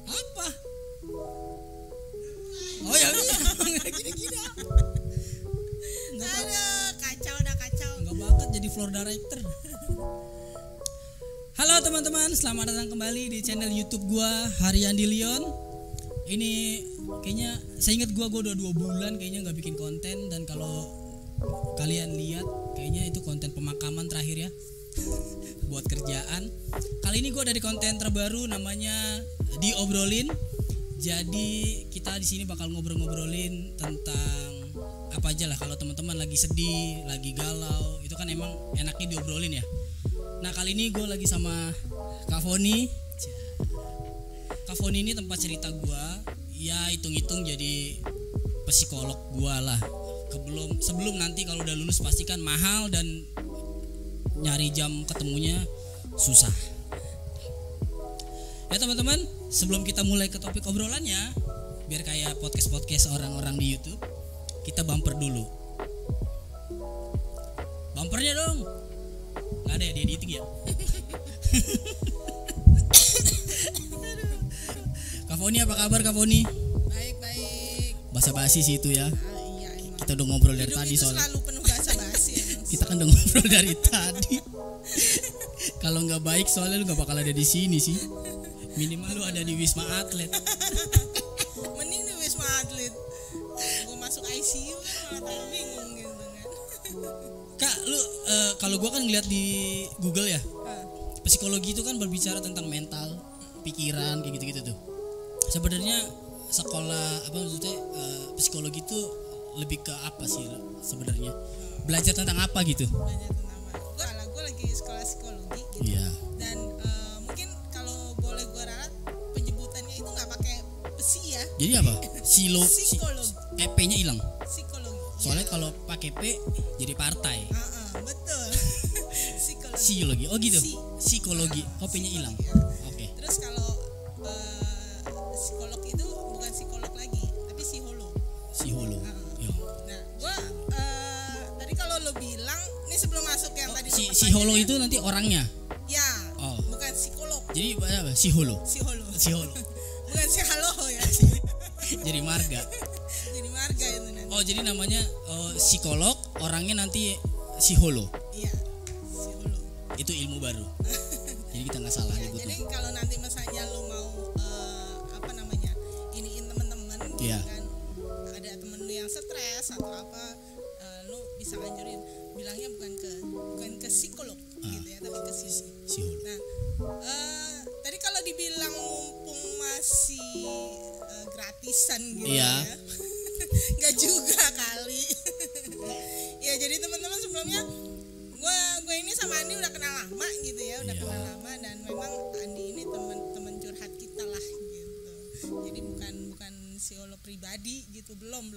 Apa? Oh ya gini-gini. Aduh, kacau dah kacau. Enggak bakat jadi floor director. Halo teman-teman, selamat datang kembali di channel YouTube gua Harian di Leon. Ini kayaknya saya ingat gua udah 2 bulan kayaknya nggak bikin konten, dan kalau kalian lihat kayaknya itu konten pemakaman terakhir ya. Buat kerjaan. Kali ini gua ada di konten terbaru namanya Diobrolin. Jadi kita di sini bakal ngobrol-ngobrolin tentang apa aja lah. Kalau teman-teman lagi sedih, lagi galau, itu kan emang enaknya diobrolin ya. Nah kali ini gue lagi sama Kak Foni. Kak Foni ini tempat cerita gue. Ya hitung-hitung jadi psikolog gue lah. Sebelum nanti kalau udah lulus pasti kan mahal dan nyari jam ketemunya susah. Ya teman-teman, sebelum kita mulai ke topik obrolannya, biar kayak podcast orang-orang di YouTube, kita bumper dulu. Bumpernya dong. Nggak ada ya, di editing ya. Kak Foni, apa kabar Kak Foni? Baik. Basa-basi sih itu ya. Iya, emang. Kita udah ngobrol dari Hidup tadi itu soalnya. selalu penuh basa-basi. Kita kan udah ngobrol dari tadi. Kalau nggak baik soalnya lu nggak bakal ada di sini sih. Minimal lu ada di Wisma Atlet. Mending di Wisma Atlet. Gue masuk ICU kan malah bingung gitu kan. Kak, lu kalau gua kan ngeliat di Google ya, psikologi itu kan berbicara tentang mental, pikiran kayak gitu-gitu tuh. Sebenarnya sekolah apa maksudnya psikologi itu lebih ke apa sih sebenarnya? Belajar tentang apa gitu? Belajar tentang apa? Gue lagi sekolah psikologi gitu. Iya. Dan mungkin kalau boleh gue ralat penyebutannya itu nggak pakai psi ya. Jadi apa? Psikologi. P-nya hilang. Psikologi. Soalnya kalau pakai P jadi partai. Betul. Psikologi. Psikologi. Oh gitu. Psikologi. Oh P-nya hilang. Oke. Terus kalau psikolog itu bukan psikolog lagi, tapi psiholog. Psiholog. Yo. Nah, gua tadi kalau lo bilang, ini sebelum masuk yang tadi Psiholog itu nanti orangnya. ya, Oh. bukan psikolog. Jadi apa? Psiholog. Psiholog. Bukan psihalo ya. Jadi marga. Jadi marga itu nanti. Oh, jadi namanya psikolog, orangnya nanti psiholog. Iya, psiholog. Itu ilmu baru. Jadi kita nggak salah Ya, nyebutnya. jadi kalau nanti misalnya lo mau apa namanya, iniin teman-teman gitu Iya. kan, ada temen lu yang stres atau apa, lu bisa anjurin bilangnya bukan ke psikolog gitu ya, tapi ke Psiholog. Nah, tadi kalau dibilang mumpung masih gratisan gitu Iya. ya, nggak juga kali. Ya jadi teman-teman sebelumnya gue ini sama Andi udah kenal lama gitu ya, udah Iya. kenal lama, dan memang Andi ini teman curhat kita lah gitu. Jadi bukan psikolog pribadi gitu, belum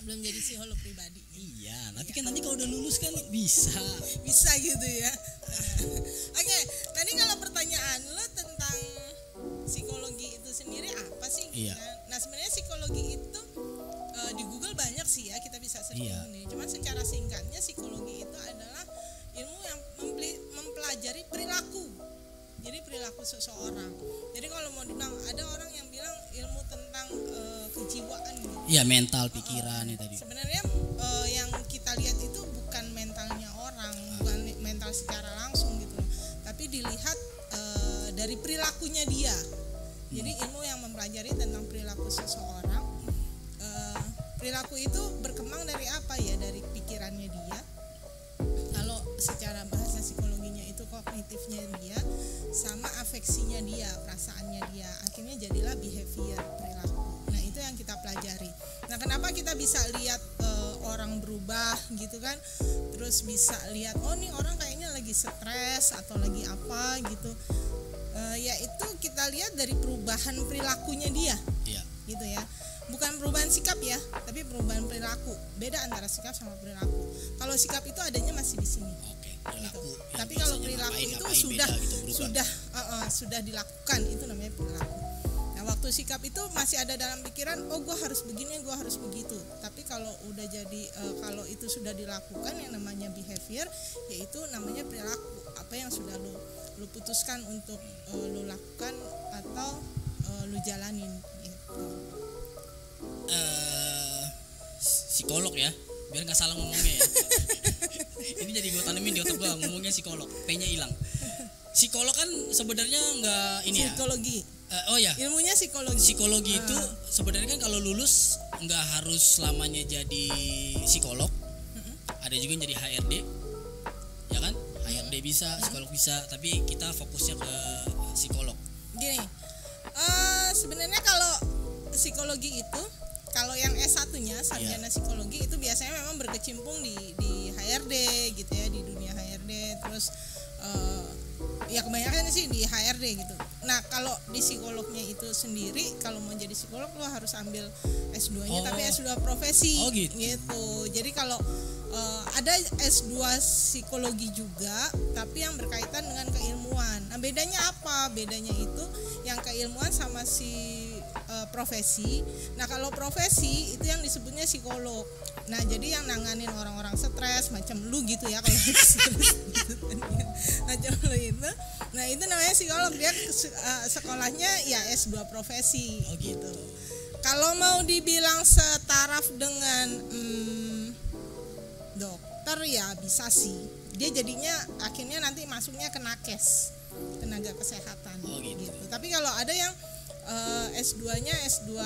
jadi psikolog pribadi. Iya, tapi kan nanti kalau udah lulus kan bisa. Bisa gitu ya. Oke, tadi kalau pertanyaan lo tentang psikologi itu sendiri apa sih? Iya. Nah sebenarnya psikologi itu di Google banyak sih ya, kita bisa search Iya. ini. Cuman secara singkatnya psikologi itu adalah ilmu yang mempelajari perilaku. Jadi perilaku seseorang. Jadi kalau mau dibilang, ada orang yang bilang ilmu tentang kejiwaan gitu. Iya, mental, pikiran ya tadi. Sebenarnya yang kita lihat itu bukan mentalnya orang, bukan mental secara langsung gitu loh, tapi dilihat dari perilakunya dia. Jadi ilmu yang mempelajari tentang perilaku seseorang. Perilaku itu berkembang dari apa ya? Dari pikirannya dia. Kalau secara bahasa psikologinya itu kognitifnya dia, sama afeksinya dia, perasaannya dia. Akhirnya jadilah behavior, perilaku. Nah itu yang kita pelajari. Nah kenapa kita bisa lihat orang berubah gitu kan, terus bisa lihat oh nih orang kayaknya lagi stres atau lagi apa gitu, yaitu kita lihat dari perubahan perilakunya dia. Iya. Gitu ya, bukan perubahan sikap ya, tapi perubahan perilaku. Beda antara sikap sama perilaku. Kalau sikap itu adanya masih di sini. Oke. Gitu. Perilaku. Tapi kalau perilaku itu sudah beda gitu, berubah. sudah dilakukan, itu namanya perilaku. Nah waktu sikap itu masih ada dalam pikiran, oh gue harus begini, gue harus begitu. Tapi kalau udah jadi kalau itu sudah dilakukan yang namanya behavior, yaitu namanya perilaku. Apa yang sudah lu putuskan untuk lu lakukan atau lu jalanin gitu. Psikolog ya, biar nggak salah ngomongnya ya. Ini jadi gue tanemin di otak gue ngomongnya psikolog, P-nya hilang. Psikolog kan sebenarnya nggak ini psikologi. Oh ya. Ilmunya psikologi. Psikologi itu sebenarnya kan kalau lulus nggak harus selamanya jadi psikolog. Ada juga yang jadi HRD, ya kan? HRD bisa, psikolog bisa, tapi kita fokusnya ke psikolog. Gini, sebenarnya kalau psikologi itu, kalau yang S1-nya sarjana psikologi itu biasanya memang berkecimpung di HRD gitu ya, di dunia HRD. Terus ya kebanyakan sih di HRD gitu. Nah kalau di psikolognya itu sendiri, kalau mau jadi psikolog lo harus ambil S2-nya, tapi S2 profesi gitu. Jadi kalau ada S2 psikologi juga, tapi yang berkaitan dengan keilmuan. Nah bedanya apa? Bedanya itu yang keilmuan sama si profesi. Nah kalau profesi itu yang disebutnya psikolog. Nah jadi yang nanganin orang-orang stres macam lu gitu ya, kalau stres gitu, macam lu itu. Nah itu namanya psikolog, dia sekolahnya ya S2 profesi gitu. Kalau mau dibilang setaraf dengan dokter ya bisa sih. Dia jadinya akhirnya nanti masuknya ke nakes, tenaga kesehatan gitu. Tapi kalau ada yang S2-nya S2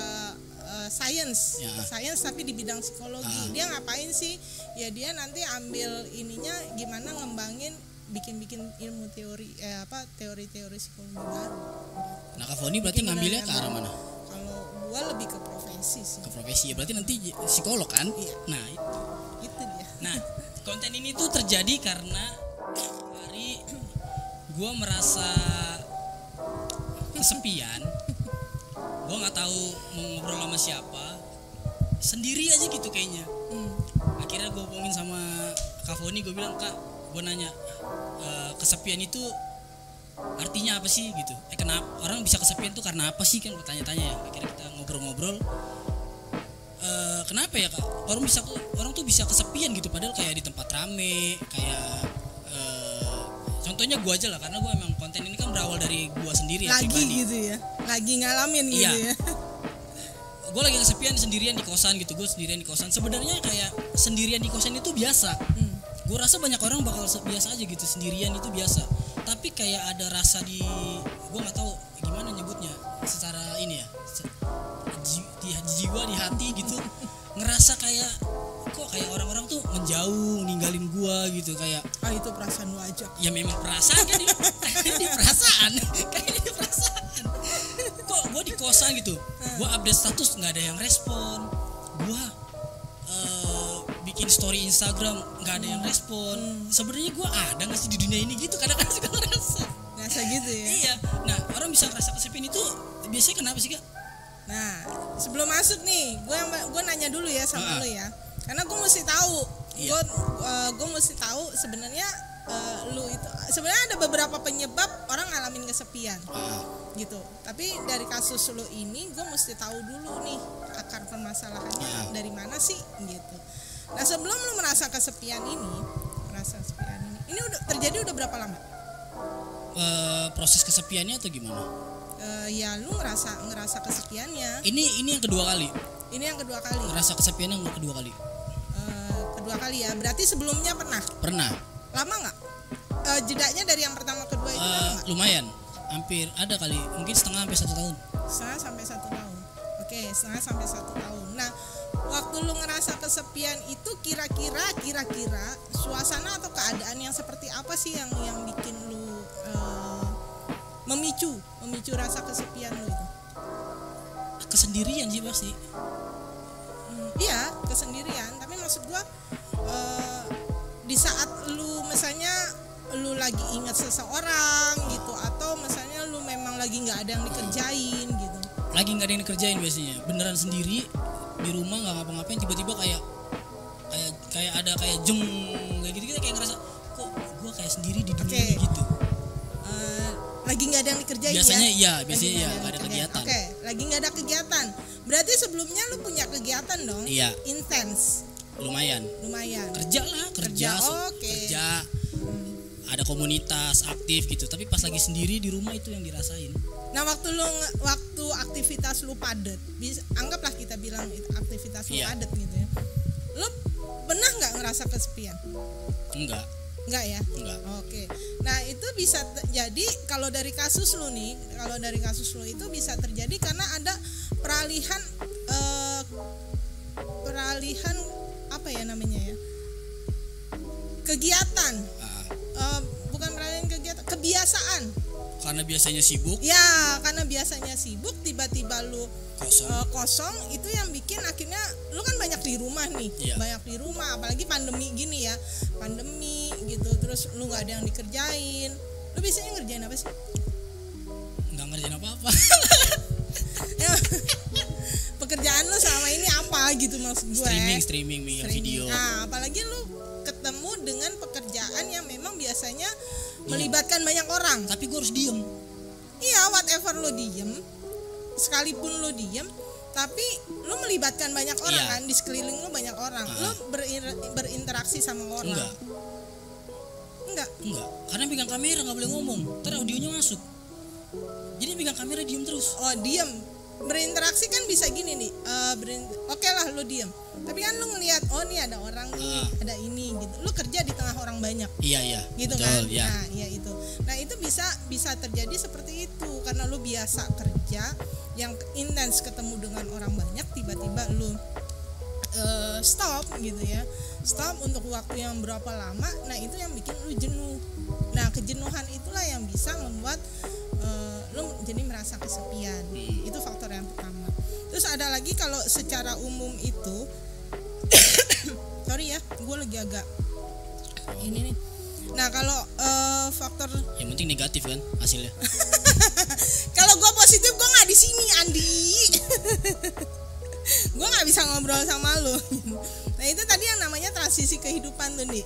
science tapi di bidang psikologi, dia ngapain sih? Ya dia nanti ambil ininya gimana ngembangin bikin ilmu teori teori-teori psikologi baru. Nah Kak Foni berarti ngambilnya ke arah mana? Kalau gua lebih ke profesi sih. Ke profesi ya, berarti nanti psikolog kan? Iya. Nah itu dia. Nah konten ini tuh terjadi karena hari gua merasa kesepian. Gue nggak tahu mau ngobrol sama siapa, sendiri aja gitu kayaknya. Akhirnya gue hubungin sama Kak Foni, gue bilang, Kak, gue nanya, kesepian itu artinya apa sih gitu? Kenapa orang bisa kesepian tuh karena apa sih, kan gue tanya-tanya ya. Akhirnya kita ngobrol-ngobrol, kenapa ya Kak, orang tuh bisa kesepian gitu, padahal kayak di tempat rame, kayak contohnya gue aja lah, karena gue emang konten ini kan berawal dari gue sendiri lagi pribadi. Gitu ya, lagi ngalamin gitu ya. Gue lagi kesepian sendirian di kosan gitu, gue sendirian di kosan. Sebenarnya kayak sendirian di kosan itu biasa. Gue rasa banyak orang bakal biasa aja gitu, sendirian itu biasa. Tapi kayak ada rasa di, gue nggak tahu gimana nyebutnya, secara ini ya, di jiwa, di hati gitu, ngerasa kayak kok kayak orang-orang tuh menjauh, ninggalin gua gitu, kayak itu perasaan lu aja. Ya memang perasaan kan ini perasaan. Kayak ini perasaan. Kok gua di kosan gitu. Gua update status nggak ada yang respon. Gua bikin story Instagram nggak ada yang respon. Sebenarnya gua ada nggak sih di dunia ini gitu, kadang-kadang suka ngerasa gitu ya. Iya. Nah, orang bisa ngerasa kesepian itu biasanya kenapa sih, Kak? Nah, sebelum masuk nih, gue nanya dulu ya sama lu ya. Karena gue mesti tahu, gue mesti tahu sebenarnya lu itu sebenarnya ada beberapa penyebab orang ngalamin kesepian, gitu. Tapi dari kasus lu ini, gue mesti tahu dulu nih akar permasalahannya dari mana sih, gitu. Nah sebelum lu merasa kesepian ini udah terjadi udah berapa lama? Proses kesepiannya atau gimana? Ya lu ngerasa kesepiannya. Ini yang kedua kali. Ini yang kedua kali. Ngerasa kesepiannya yang kedua kali. Kedua kali ya. Berarti sebelumnya pernah? Pernah. Lama nggak? Jedanya dari yang pertama kedua itu lama nggak? Lumayan. Hampir ada kali. Mungkin setengah sampai 1 tahun. Setengah sampai 1 tahun. Oke, setengah sampai 1 tahun. Nah, waktu lu ngerasa kesepian itu kira-kira suasana atau keadaan yang seperti apa sih yang bikin lu memicu rasa kesepian lu itu? Kesendirian sih pasti. Iya, kesendirian. Tapi maksud gua di saat lu misalnya lu lagi ingat seseorang gitu, atau misalnya lu memang lagi nggak ada yang dikerjain gitu. Lagi nggak ada yang dikerjain biasanya. Beneran sendiri di rumah nggak ngapa-ngapain, tiba-tiba kayak ada kayak jeng kayak gitu, kita kayak ngerasa kok gua kayak sendiri di dunia ini gitu. Lagi nggak ada yang dikerjain. Biasanya ya? biasanya nggak ada kegiatan. Oke, lagi nggak ada kegiatan. Berarti sebelumnya lu punya kegiatan dong. Iya. Intens. Lumayan. Kerja Oke. Kerja. Ada komunitas aktif gitu, tapi pas lagi sendiri di rumah itu yang dirasain. Nah, waktu aktivitas lu padat, anggaplah kita bilang aktivitas lu Iya. padat gitu ya. Lu pernah nggak ngerasa kesepian? Enggak ya? Enggak. Oke. Nah, itu bisa jadi kalau dari kasus lu itu bisa terjadi karena ada peralihan apa ya namanya ya? Kegiatan. Bukan peralihan kegiatan, kebiasaan. Karena biasanya sibuk. Ya, karena biasanya sibuk, tiba-tiba lu kosong, itu yang bikin akhirnya lu kan banyak di rumah nih. Iya. Banyak di rumah, apalagi pandemi gini ya. Pandemi gitu, terus lu enggak ada yang dikerjain. Lu biasanya ngerjain apa sih? Enggak ngerjain apa-apa. Ya, pekerjaan lu selama ini apa gitu maksud gue? Streaming video. Nah, apalagi lu ketemu dengan pekerjaan yang memang biasanya melibatkan banyak orang. Tapi gue harus diem. Iya, whatever lo diem, sekalipun lo diem, tapi lo melibatkan banyak orang. Iya. Kan di sekeliling lo banyak orang. Lo berinteraksi sama orang. Enggak. Karena pegang kamera nggak boleh ngomong, ntar audionya masuk. Jadi pegang kamera diem terus. Oh, diem. Berinteraksi kan bisa gini nih. Oke lah lo diem. Tapi kan lo ngelihat, oh nih ada orang nih, ada ini gitu. Lo kerja di tengah orang banyak. Iya. Gitu. Betul, Kan? ya. Nah, iya itu. Nah, itu bisa terjadi seperti itu karena lo biasa kerja yang intens ketemu dengan orang banyak, tiba-tiba lo stop gitu ya. Stop untuk waktu yang berapa lama. Nah, itu yang bikin lo jenuh. Nah, kejenuhan itulah yang bisa membuat lo jadi merasa kesepian. Itu faktor yang pertama. Terus ada lagi kalau secara umum itu sorry ya, gue lagi agak ini nih. Nah, kalau faktor yang penting negatif kan hasilnya. kalau gue positif, gue nggak di sini, Andi. Gue nggak bisa ngobrol sama lo. Nah, itu tadi yang namanya transisi kehidupan tuh, Dik.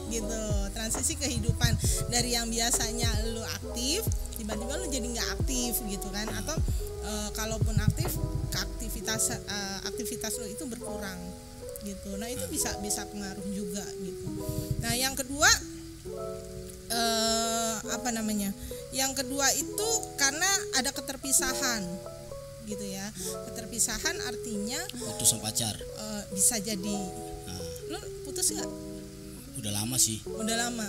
Gitu, transisi kehidupan dari yang biasanya lo aktif, tiba-tiba lo jadi nggak aktif gitu kan? Atau kalaupun aktif, aktivitas lo itu berkurang gitu. Nah, itu bisa pengaruh juga gitu. Nah, yang kedua apa namanya? Yang kedua itu karena ada keterpisahan gitu ya. Keterpisahan artinya Putus sama pacar. bisa jadi. Lo putus nggak? Udah lama sih. Udah lama.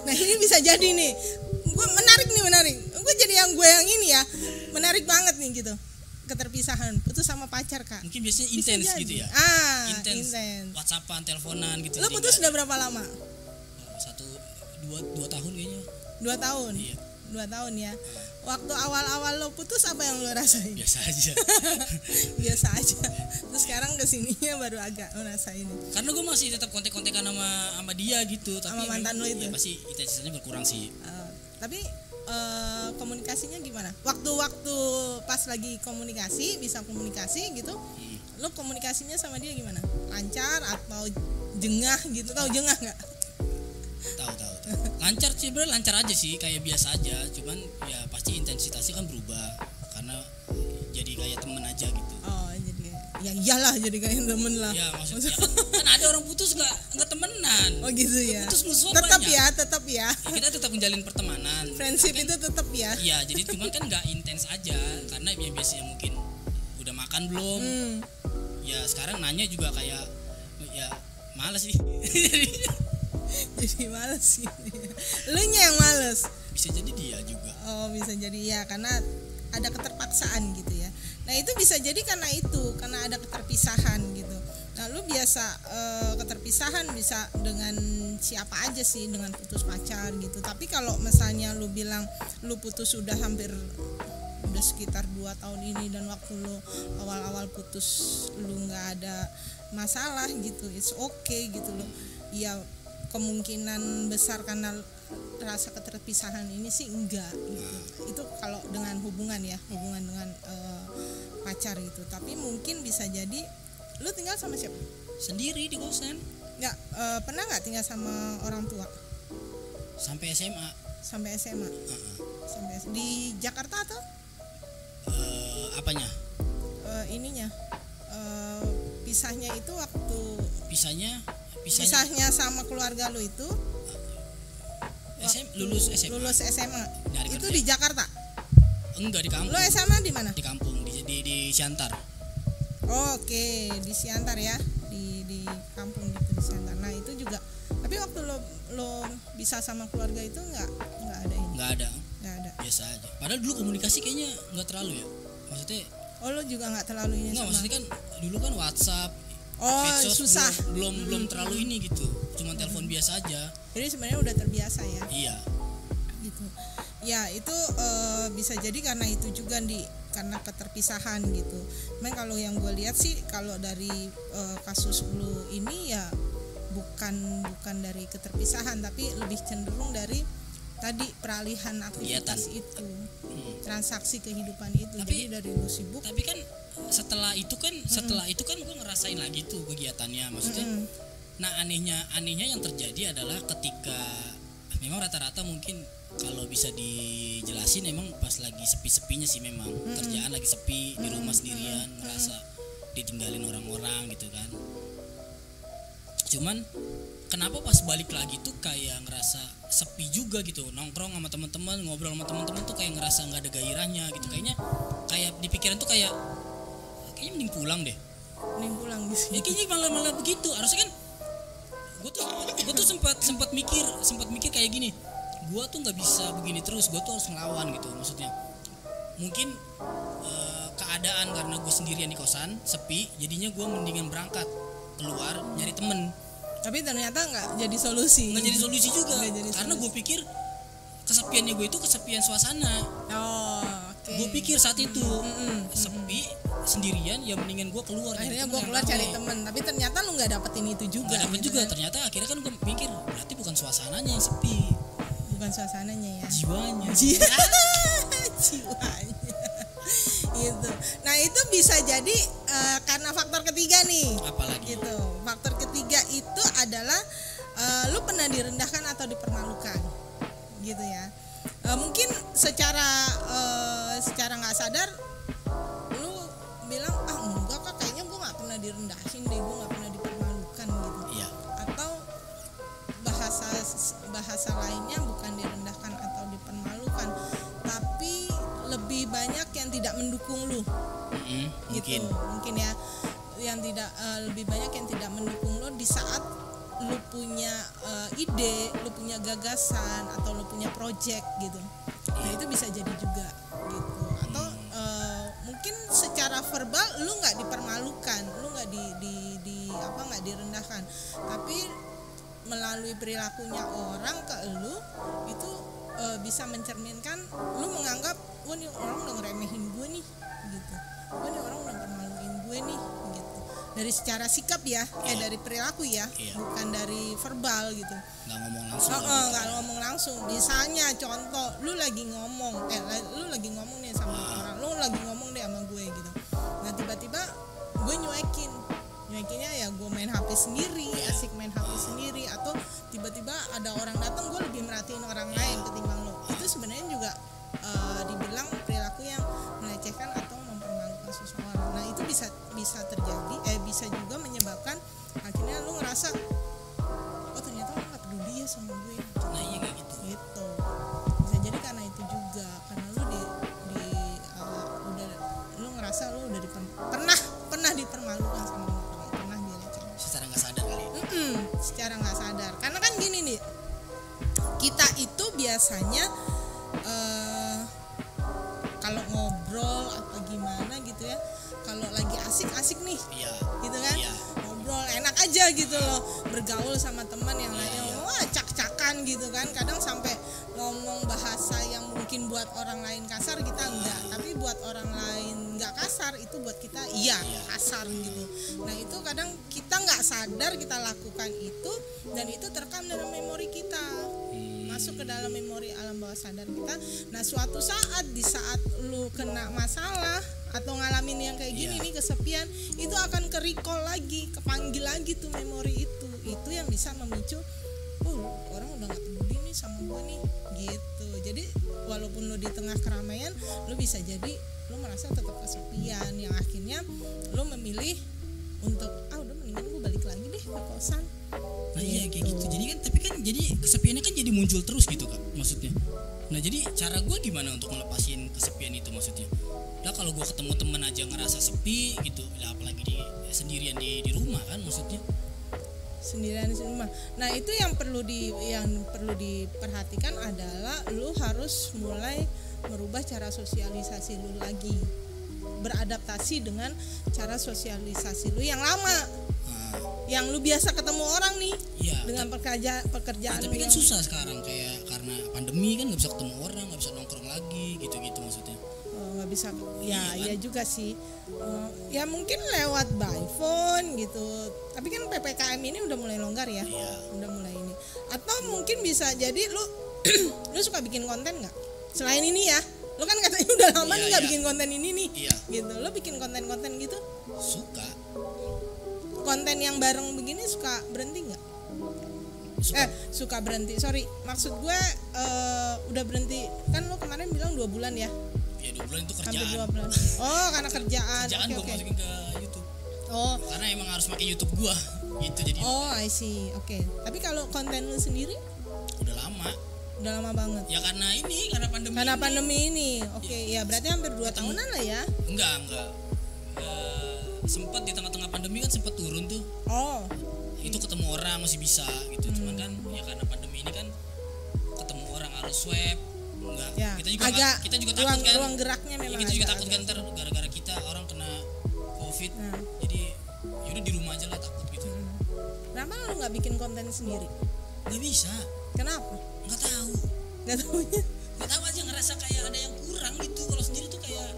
Nah, ini bisa jadi nih. Gue menarik. Gue jadi yang ini ya. Menarik banget nih gitu. Keterpisahan, putus sama pacar, Kak. Mungkin biasanya intens gitu ya. Intens. WhatsAppan, teleponan gitu. Lo putus udah berapa lama? 2 tahun kayaknya. 2 tahun. Iya. 2 tahun ya. Waktu awal-awal lo putus apa yang lo rasain? Biasa aja. Biasa aja. Terus sekarang kesininya baru agak ngerasain. Karena gue masih tetap kontek-kontekan sama dia gitu. Tapi sama mantan lo itu? Ya pasti intensitasnya berkurang sih. Tapi komunikasinya gimana? Waktu pas lagi komunikasi, bisa komunikasi gitu. Lo komunikasinya sama dia gimana? Lancar atau jengah gitu? Tahu jengah nggak? Tahu. Lancar sih, lancar aja sih, kayak biasa aja. Cuman ya pasti intensitasnya kan berubah karena jadi kayak temen aja gitu. Oh, jadi ya iyalah jadi kayak temen lah. Ya maksudnya kan ada orang putus nggak temenan. Oh gitu ya. Putus musuhan tetap banyak. Tetap ya. Kita tetap menjalin pertemanan. Friendship kan, itu tetap ya. Iya, jadi cuman kan nggak intens aja karena ya biasanya mungkin udah makan belum. Ya sekarang nanya juga kayak ya malas sih. Jadi males sih. Lu nya yang males. Bisa jadi dia juga. Oh, bisa jadi ya karena ada keterpaksaan gitu ya. Nah, itu bisa jadi karena ada keterpisahan gitu. Nah, lu biasa keterpisahan bisa dengan siapa aja sih, dengan putus pacar gitu. Tapi kalau misalnya lu bilang lu putus udah sekitar 2 tahun ini dan waktu lu awal-awal putus lu nggak ada masalah gitu, it's okay gitu loh. Ya kemungkinan besar karena rasa keterpisahan ini sih enggak gitu. Itu kalau dengan hubungan dengan pacar gitu. Tapi mungkin bisa jadi lu tinggal sama siapa? Sendiri di kosan. Enggak, pernah enggak tinggal sama orang tua? Sampai SMA. Sampai SMA. Sampai di Jakarta atau? Apanya? Ininya pisahnya itu waktu Pisahnya sama keluarga lu itu lulus SMA Nyari itu kerja. di Jakarta. Enggak, di kampung. Lu SMA di mana? Di kampung, di Siantar. Oke, di Siantar ya, di kampung gitu di Siantar. Nah itu juga. Tapi waktu lo bisa sama keluarga itu nggak ada ini? Nggak ada. Biasa aja. Padahal dulu komunikasi kayaknya nggak terlalu ya. Maksudnya. Oh lo juga nggak terlalu ini? Nggak, maksudnya kan dulu kan WhatsApp. Medsos susah. Belum terlalu ini gitu. Cuma telepon biasa aja. Jadi sebenarnya udah terbiasa ya. Iya. Gitu. Ya itu bisa jadi karena itu juga karena keterpisahan gitu. Memang kalau yang gue lihat sih kalau dari kasus lu ini ya bukan dari keterpisahan tapi lebih cenderung dari tadi peralihan aktivitas itu, transaksi kehidupan itu. Jadi dari lu sibuk. Tapi kan setelah itu kan gue ngerasain lagi tuh kegiatannya, maksudnya. Nah anehnya yang terjadi adalah ketika memang rata-rata mungkin kalau bisa dijelasin emang pas lagi sepi-sepinya sih memang kerjaan lagi sepi di rumah sendirian, ngerasa ditinggalin orang-orang gitu kan. Cuman kenapa pas balik lagi tuh kayak ngerasa sepi juga gitu, nongkrong sama teman-teman, ngobrol sama teman-teman tuh kayak ngerasa nggak ada gairahnya gitu. Kayaknya kayak di pikiran tuh kayaknya mending pulang deh. Mending pulang gitu. Ya kayaknya malah begitu. Harusnya kan gue tuh sempat mikir kayak gini. Gue tuh nggak bisa begini terus, gue tuh harus ngelawan gitu. Maksudnya mungkin keadaan karena gue sendirian di kosan sepi, jadinya gue mendingan berangkat keluar nyari temen. Tapi ternyata nggak jadi solusi. Nggak jadi solusi juga. Karena gue pikir kesepiannya gue itu kesepian suasana. Okay. Gue pikir saat itu sepi sendirian, ya mendingan gue keluar. Akhirnya gue keluar cari temen, tapi ternyata lu nggak dapetin itu juga. Nggak dapet gitu juga. kan? Ternyata akhirnya kan gue mikir berarti bukan suasananya yang sepi, bukan suasananya ya. Jiwanya. Gitu. Nah itu bisa jadi karena faktor ketiga nih. Apalagi? Gitu. Faktor ketiga itu adalah lu pernah direndahkan atau dipermalukan, gitu ya. Mungkin secara nggak sadar lu bilang enggak kak, kayaknya gue nggak pernah direndahin deh, gue nggak pernah dipermalukan gitu. Iya. Atau bahasa lainnya bukan direndahkan atau dipermalukan, tapi lebih banyak yang tidak mendukung lu. Gitu. Mungkin ya yang tidak lebih banyak yang tidak mendukung lu di saat lu punya ide, lu punya gagasan atau lu punya project gitu. Nah itu bisa jadi juga gitu. Atau mungkin secara verbal lu nggak dipermalukan, lu nggak nggak direndahkan, tapi melalui perilakunya orang ke lu itu bisa mencerminkan lu menganggap wah nih orang udah ngeremehin gue nih gitu, wah nih orang udah permaluin gue nih gitu. Dari secara sikap ya, dari perilaku ya, bukan dari verbal gitu. Nggak ngomong langsung. Nggak ngomong langsung. Misalnya contoh, lu lagi ngomong nih sama orang, lu lagi ngomong deh sama gue gitu. Nah tiba-tiba gue nyuekinnya ya gue main HP sendiri, asik main HP sendiri, atau tiba-tiba ada orang datang gue lebih merhatiin orang lain ketimbang lo. Itu sebenarnya juga dibilang perilaku yang melecehkan atau mempermalukan seseorang. Nah itu bisa terjadi, bisa juga menyebabkan akhirnya lu ngerasa oh ternyata orang nggak peduli ya sama gue. Nah iya kayak gitu. Gitu. Bisa jadi karena itu juga, karena lu lu ngerasa lu udah pernah dipermalukan sama orang, pernah dilecehkan. Secara nggak sadar kali. Secara nggak sadar. Karena kan gini nih, kita itu biasanya kalau ngobrol atau gimana gitu ya, kalau lagi asik-asik nih, gitu kan, ngobrol enak aja gitu loh, bergaul sama teman yang lainnya, wah cak-cakan gitu kan, kadang sampai ngomong bahasa yang mungkin buat orang lain kasar kita enggak, tapi buat orang lain nggak kasar itu buat kita kasar gitu. Nah itu kadang kita nggak sadar kita lakukan itu, dan itu terekam dalam memori kita, masuk ke dalam memori alam bawah sadar kita. Nah suatu saat, di saat lu kena masalah atau ngalamin yang kayak gini nih, kesepian, itu akan ke-recall lagi, kepanggil lagi tuh memori itu yang bisa memicu orang udah gak peduli nih sama gue nih gitu. Jadi walaupun walaupun lu di tengah keramaian, lu bisa jadi lu merasa tetap kesepian, yang akhirnya lu memilih untuk udah mendingan gue balik lagi deh ke kosan. Nah iya kayak gitu. Jadi kan tapi kan jadi kesepiannya kan jadi muncul terus gitu Kak maksudnya. Nah jadi cara gue gimana untuk ngelepasin kesepian itu maksudnya? Nah kalau gue ketemu teman aja ngerasa sepi gitu, ya apalagi sendirian di rumah kan maksudnya. Sendirian di rumah. Nah itu yang perlu diperhatikan adalah lu harus mulai merubah cara sosialisasi lu lagi, beradaptasi dengan cara sosialisasi lu yang lama, yang lu biasa ketemu orang nih, ya, dengan pekerjaan. Tapi kan susah sekarang kayak karena pandemi kan nggak bisa ketemu orang, nggak bisa nongkrong lagi gitu maksudnya. Nggak bisa, ya juga sih. Ya mungkin lewat by phone gitu. Tapi kan PPKM ini udah mulai longgar ya, udah mulai ini. Atau mungkin bisa jadi lu lu suka bikin konten nggak? Selain ini ya, lu kan katanya udah lama nih nggak bikin konten ini nih, gitu. Lu bikin konten-konten gitu? Suka. Konten yang bareng begini suka berhenti nggak? Suka berhenti. Sorry, maksud gue udah berhenti. Kan lu kemarin bilang 2 bulan ya? Ya 2 bulan itu kerjaan. Hampir 2 bulan. Oh, karena kerjaan. Kerjaan gue masukin ke YouTube. Oh. Karena emang harus pakai YouTube gue. Gitu jadi. Oh, I see. Oke. Tapi kalau konten lu sendiri? Udah lama. Udah lama banget. Ya karena pandemi. Karena pandemi ini. Oke, ya berarti hampir 2 tahunan lah ya. Enggak. Sempat di tengah-tengah pandemi kan sempat turun tuh. Oh. Itu ketemu orang masih bisa gitu. Cuman kan ya karena pandemi ini kan ketemu orang harus swab. Enggak. Ya, kita juga takut kan. Ruang geraknya memang. Kita juga takut kan ntar gara-gara kita orang kena COVID. Jadi yaudah di rumah aja lah takut gitu. Kenapa lu nggak bikin konten sendiri? Nggak bisa. Kenapa? Nggak tahu. Nggak tahunya? Nggak tahu aja, ngerasa kayak ada yang kurang gitu. Kalau sendiri tuh kayak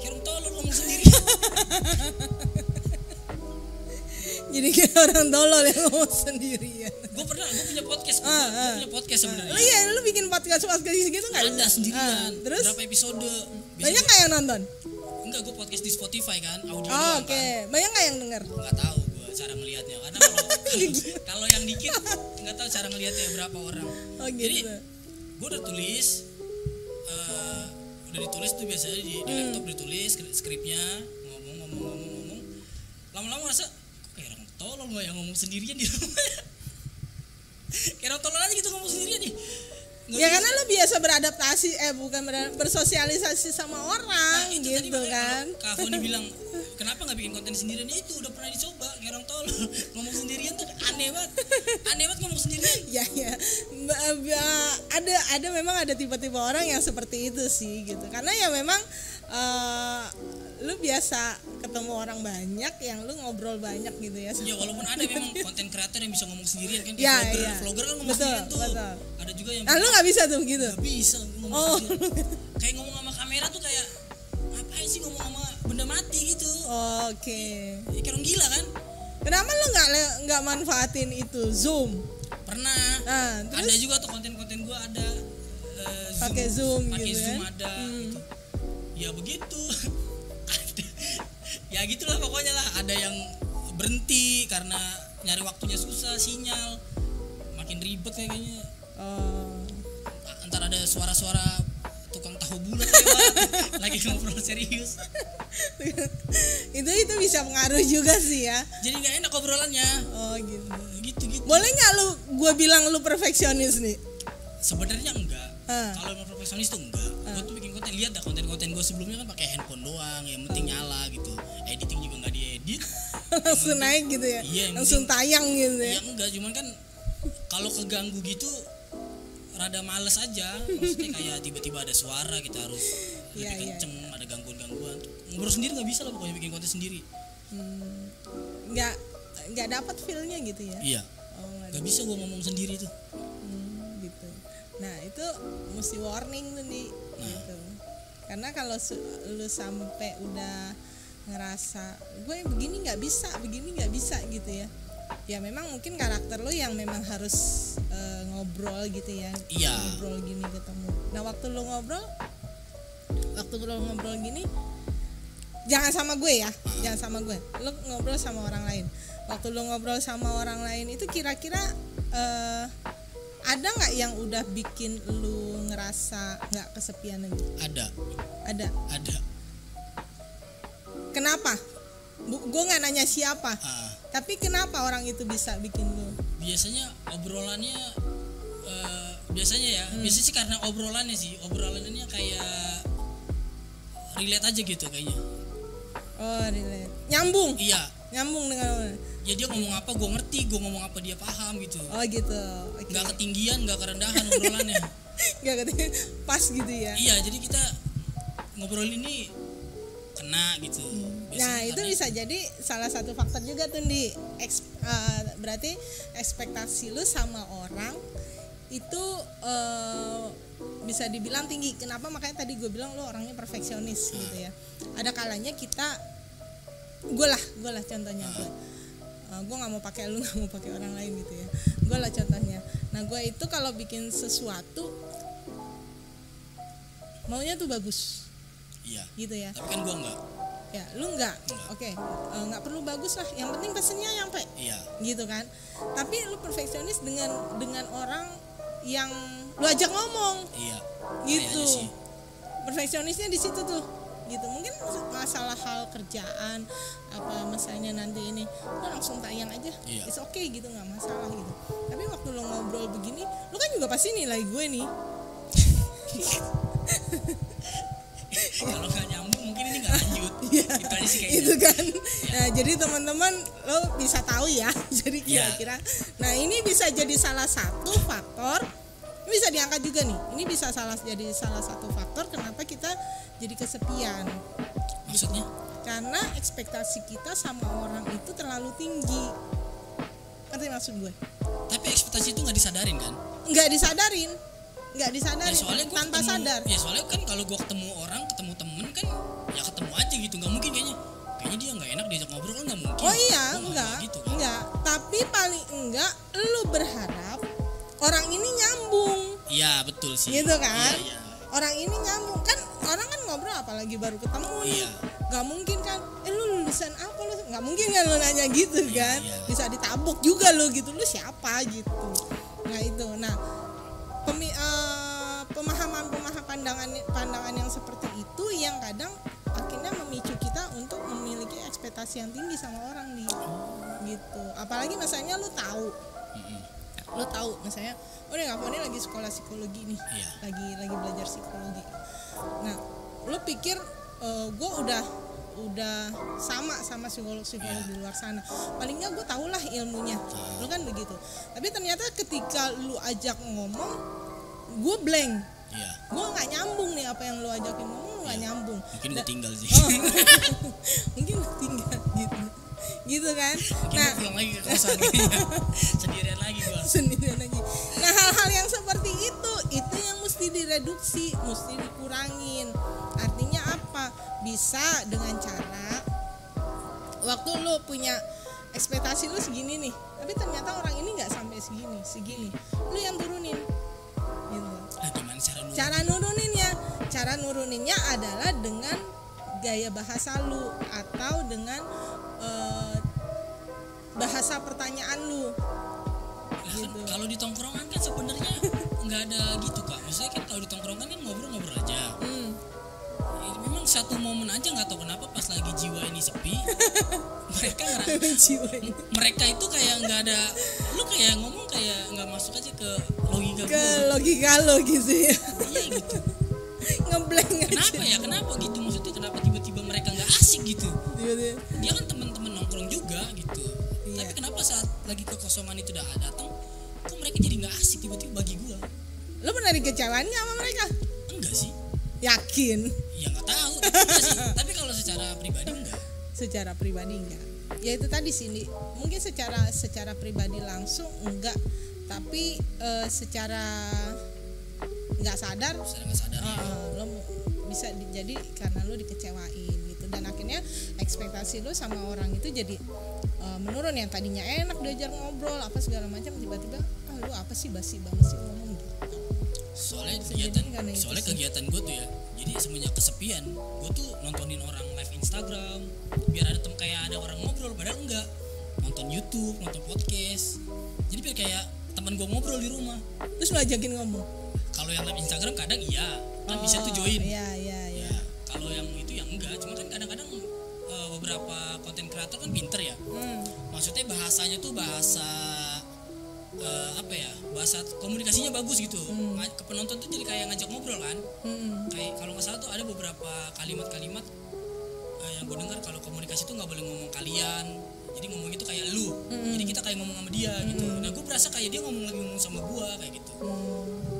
orang tolol ngomong sendiri. Jadi kayak orang tolol yang ngomong sendirian. Gue punya podcast. Gue punya podcast sebenarnya. Iya, lu bikin podcast gitu nggak? Ada sendirian. Terus? Berapa episode? Banyak nggak yang nonton? Enggak, gue podcast di Spotify kan, audio doang. doang Oke. Banyak nggak yang denger? Nggak tahu gue cara ngelihatnya. Karena kalau yang dikit nggak tahu cara ngelihatnya berapa orang. Oh gitu. Jadi gue udah ditulis tuh biasanya di laptop, ditulis skripnya, ngomong. Lama-lama ngerasa kayak orang tolol nggak yang ngomong sendirian di rumah. Kayak orang tolol aja gitu ngomong sendirian nih. Ya karena lo biasa beradaptasi, bersosialisasi sama orang, nah, gitu kan. Kak Foni bilang kenapa nggak bikin konten sendirian? Itu udah pernah dicoba, kayak orang tolol ngomong sendirian tuh aneh banget ngomong sendirian. Ya ada memang ada tipe-tipe orang yang seperti itu sih gitu. Karena ya memang lu biasa ketemu orang banyak yang lu ngobrol banyak gitu ya. Ya walaupun ada memang konten kreator yang bisa ngomong sendirian kan, vlogger kan ngomong betul, sendirian tuh. Betul. Ada juga yang lu nggak bisa tuh gitu. Nggak bisa ngomong sendirian. Kayak ngomong sama kamera tuh kayak ngapain sih ngomong sama benda mati gitu. Oke. Ya, kayak orang gila kan. Kenapa lu nggak manfaatin itu Zoom? Pernah. Terus? Ada juga tuh konten-konten gua ada pakai Zoom gitu Zoom kan? ada gitu. Ya begitu. Ya gitulah pokoknya lah, ada yang berhenti karena nyari waktunya susah, sinyal makin ribet kayaknya. Ntar ada suara-suara tukang tahu bulat lewat lagi ngobrol serius. itu bisa pengaruh juga sih ya. Jadi nggak enak obrolannya. Oh gitu. Boleh nggak gue bilang lu perfeksionis nih? Sebenarnya enggak. Kalau mau profesionalis tuh enggak. Gue tuh bikin konten, lihat dah konten gue sebelumnya kan pakai handphone doang, yang penting nyala gitu. Editing juga nggak diedit. Langsung naik gitu ya. Iya, langsung tayang gitu ya. Iya enggak, cuman kan kalau keganggu gitu rada males aja. Maksudnya kayak tiba-tiba ada suara kita harus lebih kenceng, ada gangguan-gangguan. Ngobrol sendiri nggak bisa lah pokoknya bikin konten sendiri. Nggak dapat feel-nya gitu ya. Iya. Nggak bisa gue ngomong sendiri tuh. Gitu. Nah itu mesti warning tuh nih. Gitu. Karena kalau lu sampai udah ngerasa gue begini nggak bisa gitu ya. Ya memang mungkin karakter lu yang memang harus ngobrol gitu ya. Iya. Ngobrol gini ketemu. Nah waktu lu ngobrol gini, jangan sama gue ya, jangan sama gue. Lu ngobrol sama orang lain. Waktu lu ngobrol sama orang lain itu kira-kira ada nggak yang udah bikin lu ngerasa nggak kesepian lagi? Ada. Kenapa? Gue nggak nanya siapa, tapi kenapa orang itu bisa bikin lu? Biasanya obrolannya biasanya sih karena obrolannya kayak relate aja gitu kayaknya. Oh, relate. Nyambung. Iya. Nyambung dengan. Ya dia ngomong apa gue ngerti, gue ngomong apa dia paham gitu. Oh gitu. Okay. Nggak ketinggian, nggak kerendahan obrolannya. Nggak ketinggian, pas gitu ya. Iya, jadi kita ngobrol ini kena gitu. Nah itu bisa jadi salah satu faktor juga tuh berarti ekspektasi lu sama orang itu bisa dibilang tinggi. Kenapa? Makanya tadi gue bilang lu orangnya perfeksionis gitu ya. Ada kalanya gue lah contohnya gue nggak mau pakai lu, nggak mau pakai orang lain gitu ya. Gue lah contohnya. Nah gue itu kalau bikin sesuatu maunya tuh bagus. Iya. Gitu ya. Tapi kan gue enggak. Ya, lu enggak. Oke. Enggak perlu bagus lah. Yang penting pesennya nyampe. Iya. Gitu kan. Tapi lu perfeksionis dengan orang yang lu ajak ngomong. Iya. Gitu. Perfeksionisnya di situ tuh. Gitu. Mungkin masalah hal kerjaan apa misalnya nanti ini lu langsung tayang aja. Iya. It's okay gitu, enggak masalah gitu. Tapi waktu lu ngobrol begini, lu kan juga pasti nilai gue nih. Kalau nggak nyambung mungkin ini nggak lanjut. Itu aja sih kayaknya. Itu kan. Nah, jadi teman-teman lo bisa tahu ya. Jadi kira-kira. Nah, ini bisa jadi salah satu faktor. Ini bisa diangkat juga nih. Ini bisa jadi salah satu faktor kenapa kita jadi kesepian. Maksudnya? Karena ekspektasi kita sama orang itu terlalu tinggi. Ngerti maksud gue? Tapi ekspektasi itu nggak disadarin kan? Nggak disadarin ya, tanpa sadar. Ya soalnya kan kalau gue ketemu temen kan ya ketemu aja gitu, nggak mungkin kayaknya dia nggak enak diajak ngobrol kan, nggak mungkin. Oh iya, enggak gitu kan? Enggak, tapi paling enggak lu berharap orang ini nyambung. Iya betul sih. Gitu kan? Iya. Orang ini nyambung kan, orang kan ngobrol apalagi baru ketemu nih. Nggak mungkin kan, lu lulusan apa lu? Nggak mungkin kan lu nanya gitu kan? Iya. Bisa ditabuk juga lu gitu, lu siapa gitu. Nah itu, pemahaman pandangan yang seperti itu yang kadang akhirnya memicu kita untuk memiliki ekspektasi yang tinggi sama orang nih, gitu. Apalagi misalnya lu tahu misalnya, Ngaponi lagi sekolah psikologi nih, lagi belajar psikologi. Nah, lu pikir gue udah sama psikolog di luar sana, paling nggak gue tau lah ilmunya, lu kan begitu. Tapi ternyata ketika lu ajak ngomong, gue blank, gue nggak nyambung nih apa yang lu ajakin ngomong, lu nggak nyambung. Mungkin gue tinggal sih. Mungkin tinggal gitu kan. Mungkin gue pulang lagi ke kosan sendirian lagi. Nah hal-hal yang seperti itu yang mesti direduksi, mesti dikurangin. Artinya apa? Bisa dengan cara waktu lu punya ekspektasi lu segini nih, tapi ternyata orang ini nggak sampai segini, lu yang turunin gitu. Gimana cara nuruninnya adalah dengan gaya bahasa lu atau dengan bahasa pertanyaan lu gitu. Kalau di tongkrongan kan sebenarnya nggak ada gitu Kak, maksudnya kan kalau di tongkrongan kan ngobrol aja. Memang satu momen aja, nggak tahu kenapa pas lagi jiwa ini sepi mereka itu kayak nggak ada, lu kayak ngomong kayak nggak masuk aja ke logika lo gitu ya. Iya gitu. Ngeblank aja. Kenapa gitu, maksudnya kenapa tiba-tiba mereka nggak asik gitu. Dia kan teman-teman nongkrong juga gitu. Tapi kenapa saat lagi kekosongan itu udah datang, kok mereka jadi nggak asik tiba-tiba bagi gua. Lo pernah dikecewain nggak sama mereka? Enggak sih. Yakin? Ya nggak tahu. Tapi kalau secara pribadi enggak. Secara pribadi enggak. Ya itu tadi sih, mungkin secara pribadi langsung enggak, tapi secara nggak sadar. Lo bisa jadi karena lo dikecewain gitu, dan akhirnya ekspektasi lo sama orang itu jadi menurun. Yang tadinya enak diajar ngobrol apa segala macam, tiba-tiba lo apa sih, basi banget sih ngomong gitu. Soalnya kegiatan gue tuh ya, jadi semenjak kesepian gue tuh nontonin orang live Instagram biar ada kayak ada orang ngobrol, padahal enggak, nonton YouTube, nonton podcast, jadi biar kayak teman gue ngobrol di rumah. Terus lu ajakin ngomong. Kalau yang live Instagram kadang iya, kan bisa tuh join. Iya. Kalau yang itu yang enggak, cuma kan kadang-kadang beberapa konten kreator kan pinter ya. Maksudnya bahasanya tuh bahasa bahasa komunikasinya bagus gitu. Ke penonton tuh jadi kayak ngajak ngobrol kan. Kayak kalau nggak salah tuh ada beberapa kalimat-kalimat yang gue dengar kalau komunikasi tuh nggak boleh ngomong kalian. Jadi ngomong itu kayak lu. Jadi kita kayak ngomong sama dia gitu. Nah gue berasa kayak dia ngomong sama gue kayak gitu.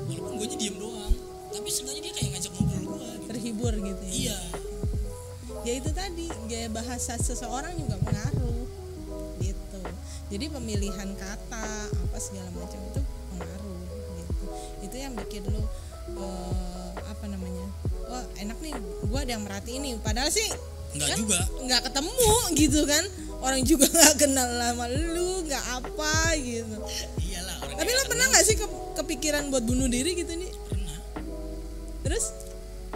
Walaupun gue diem doang, tapi seenggaknya dia kayak ngajak ngobrol gue. Gitu. Terhibur gitu. Ya? Iya. Ya itu tadi gaya bahasa seseorang juga pengaruh gitu. Jadi pemilihan kata apa segala macam itu pengaruh gitu. Itu yang bikin lu oh enak nih gue ada yang merhatiin nih, padahal sih enggak kan juga, nggak ketemu gitu kan, orang juga nggak kenal sama lu, nggak apa gitu. Iyalah orang. Tapi lo pernah nggak sih kepikiran buat bunuh diri gitu nih? Pernah. Terus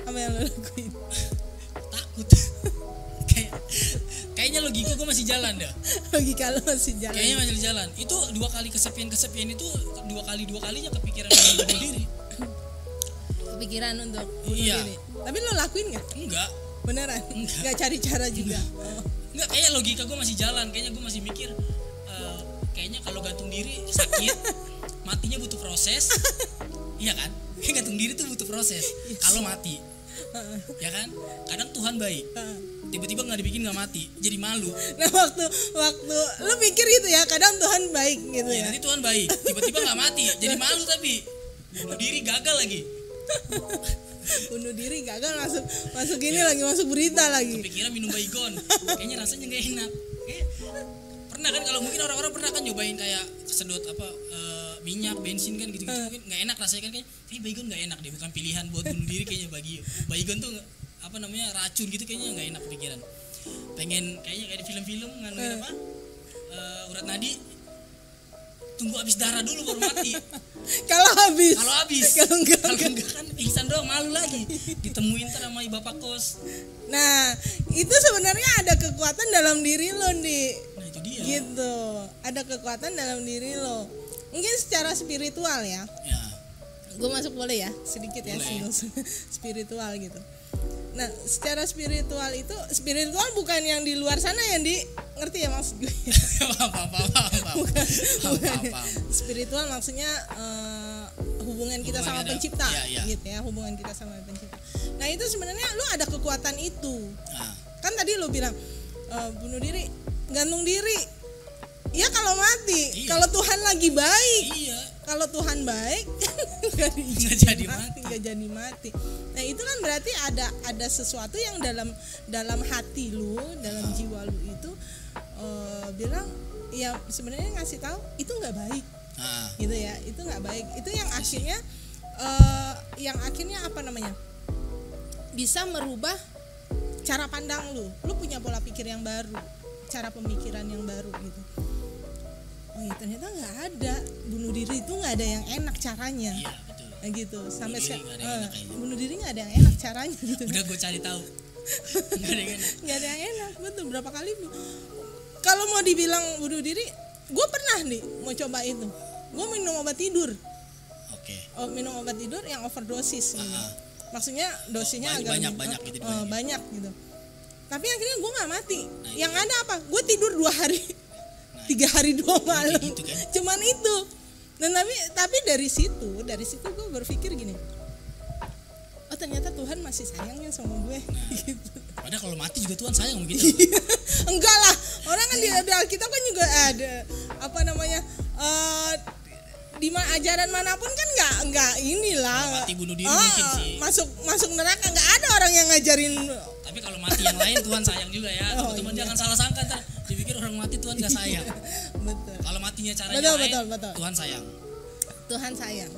apa yang lo lakuin? Takut. Kayaknya logika gue masih jalan dah. Logika lo masih jalan. Kayaknya masih jalan. Itu 2 kali kesepian itu 2 kalinya kepikiran bunuh diri. Kepikiran untuk bunuh iya. diri. Tapi lo lakuin nggak? Enggak. Beneran? Enggak cari cara juga? Enggak, kayak logika gue masih jalan. Kayaknya gue masih mikir kayaknya kalau gantung diri sakit, matinya butuh proses. Iya kan? Kayak gantung diri tuh butuh proses. Yes. Kalau mati, ya kan? Kadang Tuhan baik. Tiba-tiba nggak dibikin nggak mati, jadi malu. Nah waktu lu mikir gitu ya, kadang Tuhan baik gitu ya. Nanti Tuhan baik, tiba-tiba nggak mati, jadi malu tapi bunuh diri gagal lagi. Bunuh diri gagal masuk ini lagi, masuk berita lagi. Kepikiran minum baygon, kayaknya rasanya nggak enak. Pernah kan, kalau mungkin orang-orang pernah kan nyobain kayak kesedot minyak, bensin kan gitu-gitu, mungkin nggak enak rasanya kan, kayak baygon nggak enak deh, bukan pilihan buat bunuh diri kayaknya bagi baygon tuh racun gitu, kayaknya nggak enak pikiran. Pengen kayaknya kayak di film-film nganuin urat nadi, tunggu habis darah dulu baru mati. Kalau habis kalau enggak kan pingsan doang, malu lagi ditemuin sama bapak kos. Nah itu sebenarnya ada kekuatan dalam diri lo nih. Nah itu dia gitu, ada kekuatan dalam diri lo, mungkin secara spiritual ya. Gue masuk boleh ya sedikit ya, spiritual gitu. Nah secara spiritual itu, spiritual bukan yang di luar sana yang ngerti ya maksud gue. Bukan. Spiritual maksudnya hubungan kita sama pencipta, gitu ya, hubungan kita sama pencipta. Nah itu sebenarnya lu ada kekuatan itu. Kan tadi lu bilang bunuh diri, gantung diri. Ya kalau mati, kalau Tuhan lagi baik. Iya. Kalau Tuhan baik nggak jadi mati. Nah itu kan berarti ada sesuatu yang dalam hati lu, dalam jiwa lu itu bilang ya sebenarnya ngasih tahu itu nggak baik, gitu ya, itu nggak baik. Itu yang akhirnya bisa merubah cara pandang lu. Lu punya pola pikir yang baru, cara pemikiran yang baru gitu. Oh iya, ternyata nggak ada bunuh diri itu, nggak ada yang enak caranya. Iya betul. Nah, gitu. Sampai bunuh diri nggak ada yang enak caranya gitu. Udah gue cari tahu. Nggak ada yang enak, betul. Berapa kali kalau mau dibilang bunuh diri, gue pernah nih mau coba itu. Gue minum obat tidur. Oke. Minum obat tidur yang overdosis. Gitu. Maksudnya dosisnya agak banyak gitu. Tapi akhirnya gue nggak mati. Yang ada apa? Gue tidur 2 hari. 3 hari 2 malam, gitu kan? Cuman itu. Dan tapi dari situ gue berpikir gini, oh ternyata Tuhan masih sayangnya sama gue. Gitu. Padahal kalau mati juga Tuhan sayang begitu. Enggak lah, orang kan di Alkitab kan juga ada di ajaran manapun kan nggak inilah. Mati bunuh diri mungkin sih. Masuk neraka nggak ada orang yang ngajarin. Tapi kalau mati yang lain Tuhan sayang juga ya. Teman-teman jangan salah sangka ntar dipikir orang mati Tuhan nggak sayang. Betul. Kalau matinya caranya lain, betul. Tuhan sayang. Tuhan sayang.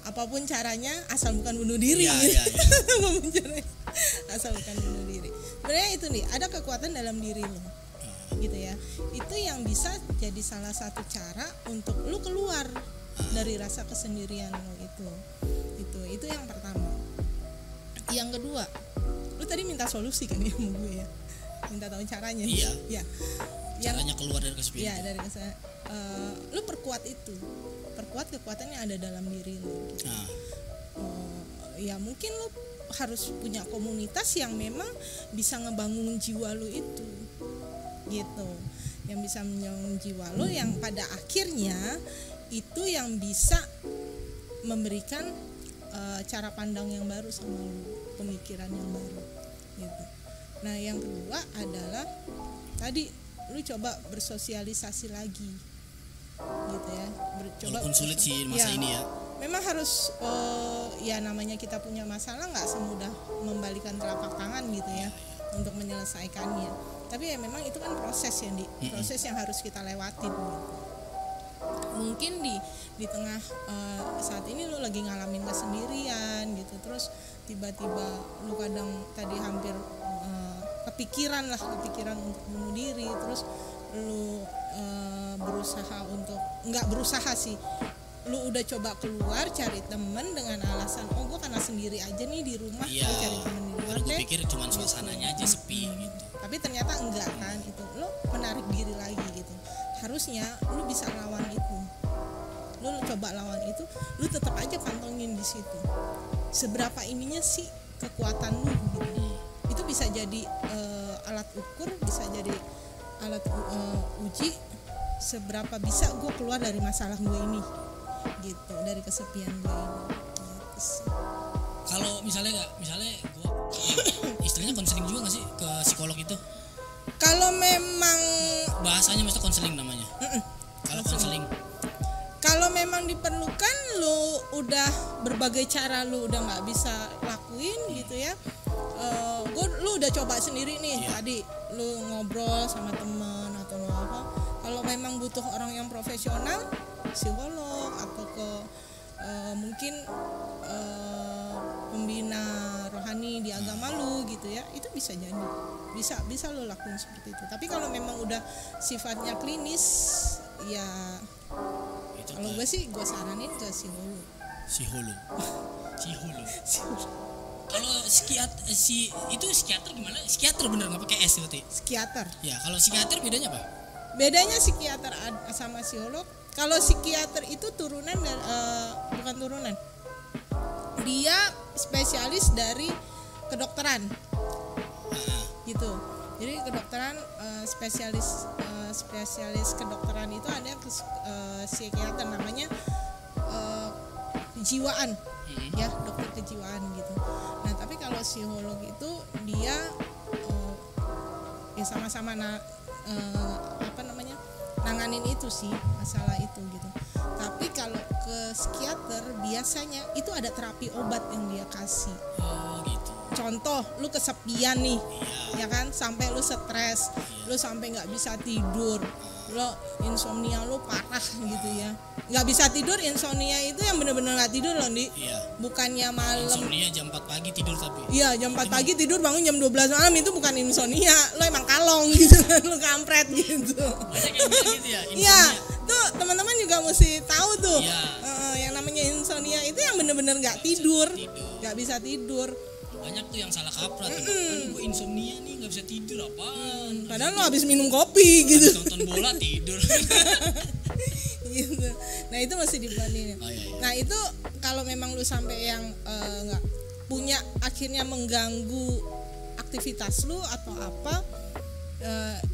Apapun caranya asal bukan bunuh diri. Iya. Apapun caranya asal bukan bunuh diri. Sebenarnya itu nih, ada kekuatan dalam diri lo. Gitu ya. Itu yang bisa jadi salah satu cara untuk lo keluar dari rasa kesendirian lo itu. Itu yang pertama. Yang kedua, lo tadi minta solusi kan ya sama gue ya. Minta tahu caranya. Iya. Caranya keluar dari kesepian. Iya, dari kesepian. Lu perkuat itu. perkuat kekuatan yang ada dalam diri lu gitu. Ya mungkin lu harus punya komunitas yang memang bisa ngebangun jiwa lu itu gitu, yang bisa menbangun jiwa lu, yang pada akhirnya itu yang bisa memberikan cara pandang yang baru sama lu, pemikiran yang baru gitu. Nah yang kedua adalah tadi lu coba bersosialisasi lagi gitu ya, walaupun sulit sih masa ini ya. Memang harus ya namanya kita punya masalah nggak semudah membalikan telapak tangan gitu ya untuk menyelesaikannya. Tapi ya memang itu kan proses ya, proses yang harus kita lewatin gitu. Mungkin di tengah saat ini lu lagi ngalamin kesendirian gitu, terus tiba-tiba lu kadang tadi hampir kepikiran untuk bunuh diri, terus lu berusaha untuk nggak berusaha sih, lu udah coba keluar cari temen dengan alasan gue karena sendiri aja nih di rumah, gue cari temen di luar deh. Gue pikir cuma suasananya aja sepi gitu. Tapi ternyata enggak kan, itu lu menarik diri lagi gitu. Harusnya lu bisa lawan itu. Lu coba lawan itu, lu tetap aja pantongin di situ. Seberapa ininya sih kekuatan lu gitu. Itu bisa jadi alat ukur, bisa jadi alat uji seberapa bisa gue keluar dari masalah gue ini. Gitu, dari kesepian gue ini gitu. Kalau misalnya gue istilahnya konseling juga nggak sih ke psikolog itu? Kalau memang bahasanya mesti konseling namanya. Kalau konseling, kalau memang diperlukan, lu udah berbagai cara lu udah nggak bisa lakuin gitu ya, lu udah coba sendiri nih tadi lu ngobrol sama teman atau apa. Kalau memang butuh orang yang profesional, psikolog atau ke mungkin pembina rohani di agama lu gitu ya, itu bisa jadi, bisa lo lakuin seperti itu. Tapi kalau memang udah sifatnya klinis ya kalau gue sih gue saranin ke psikolog. Kalau psikiater gimana? Psikiater bener nggak pakai S berarti? Psikiater. Ya kalau psikiater bedanya apa? Bedanya psikiater sama psikolog. Kalau psikiater itu turunan dan bukan turunan. Dia spesialis dari kedokteran. Gitu. Jadi kedokteran spesialis kedokteran itu ada psikiater namanya kejiwaan. Ya, dokter kejiwaan gitu. Nah, tapi kalau psikolog itu dia ya sama-sama nanganin itu sih, masalah itu gitu. Tapi kalau ke psikiater biasanya itu ada terapi obat yang dia kasih. Gitu. Contoh, lu kesepian nih, ya kan, sampai lu stres, lu sampai nggak bisa tidur, lo insomnia lu parah gitu ya. Nggak bisa tidur, insomnia itu yang bener-bener nggak tidur loh, Di. Bukannya malam. Insomnia jam 4 pagi tidur tapi. Iya, jam 4 pagi tidur, bangun jam 12 malam, itu bukan insomnia, lo emang kalong gitu kan, lo kampret gitu. Gitu ya. Iya, tuh teman-teman juga mesti tahu tuh. Yang namanya insomnia itu yang bener-bener nggak tidur, nggak bisa tidur. Banyak tuh yang salah kaprah, gue insomnia nih nggak bisa tidur apaan. Padahal lo habis minum kopi gitu. Habis nonton bola tidur. Gitu. Nah itu masih dibandingin. Nah itu kalau memang lu sampai yang nggak punya, akhirnya mengganggu aktivitas lu atau apa,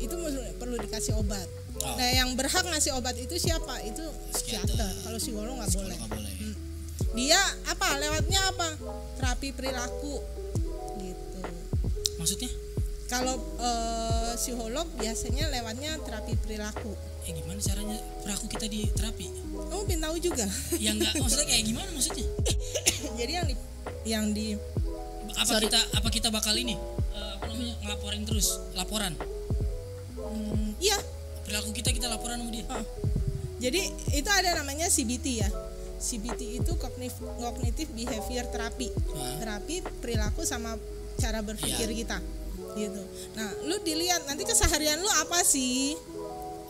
itu perlu dikasih obat. Nah yang berhak ngasih obat itu siapa? Itu psikiater. Kalau psikolog nggak boleh. Dia apa? Lewatnya apa? Terapi perilaku gitu. Maksudnya? Kalau psikolog biasanya lewatnya terapi perilaku. Gimana caranya perilaku kita di terapi? Oh, pengen tahu juga. Ya enggak, maksudnya kayak gimana maksudnya? Jadi apa kita bakal ini ngelaporin terus, laporan? Iya. Perilaku kita laporan sama dia. Jadi itu ada namanya CBT ya. CBT itu cognitive behavior therapy. Terapi perilaku sama cara berpikir kita. Gitu. Nah, lu dilihat nanti keseharian lu apa sih?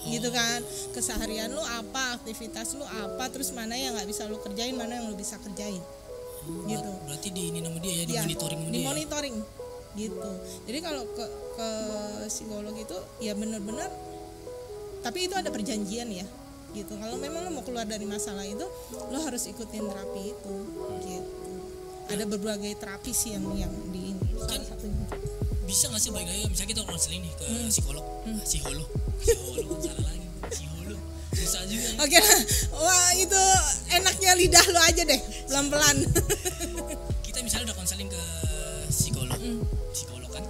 Gitu kan, keseharian lu apa, aktivitas lu apa, terus mana yang nggak bisa lu kerjain, mana yang lu bisa kerjain. Gitu. Berarti di ini nama dia ya, dimonitoring gitu. Jadi kalau ke psikolog itu ya benar-benar, tapi itu ada perjanjian ya. gitu. Kalau memang lo mau keluar dari masalah itu, lo harus ikutin terapi itu gitu. Ada berbagai terapi sih yang di ini. Salah satunya. Bisa nggak sih balik lagi misalnya kita konseling nih ke psikolog, psikolog salah lagi, psikolog susah juga ya. Oke, wah itu enaknya lidah lo aja deh, pelan-pelan. Kita misalnya udah konseling ke psikolog, psikolog kan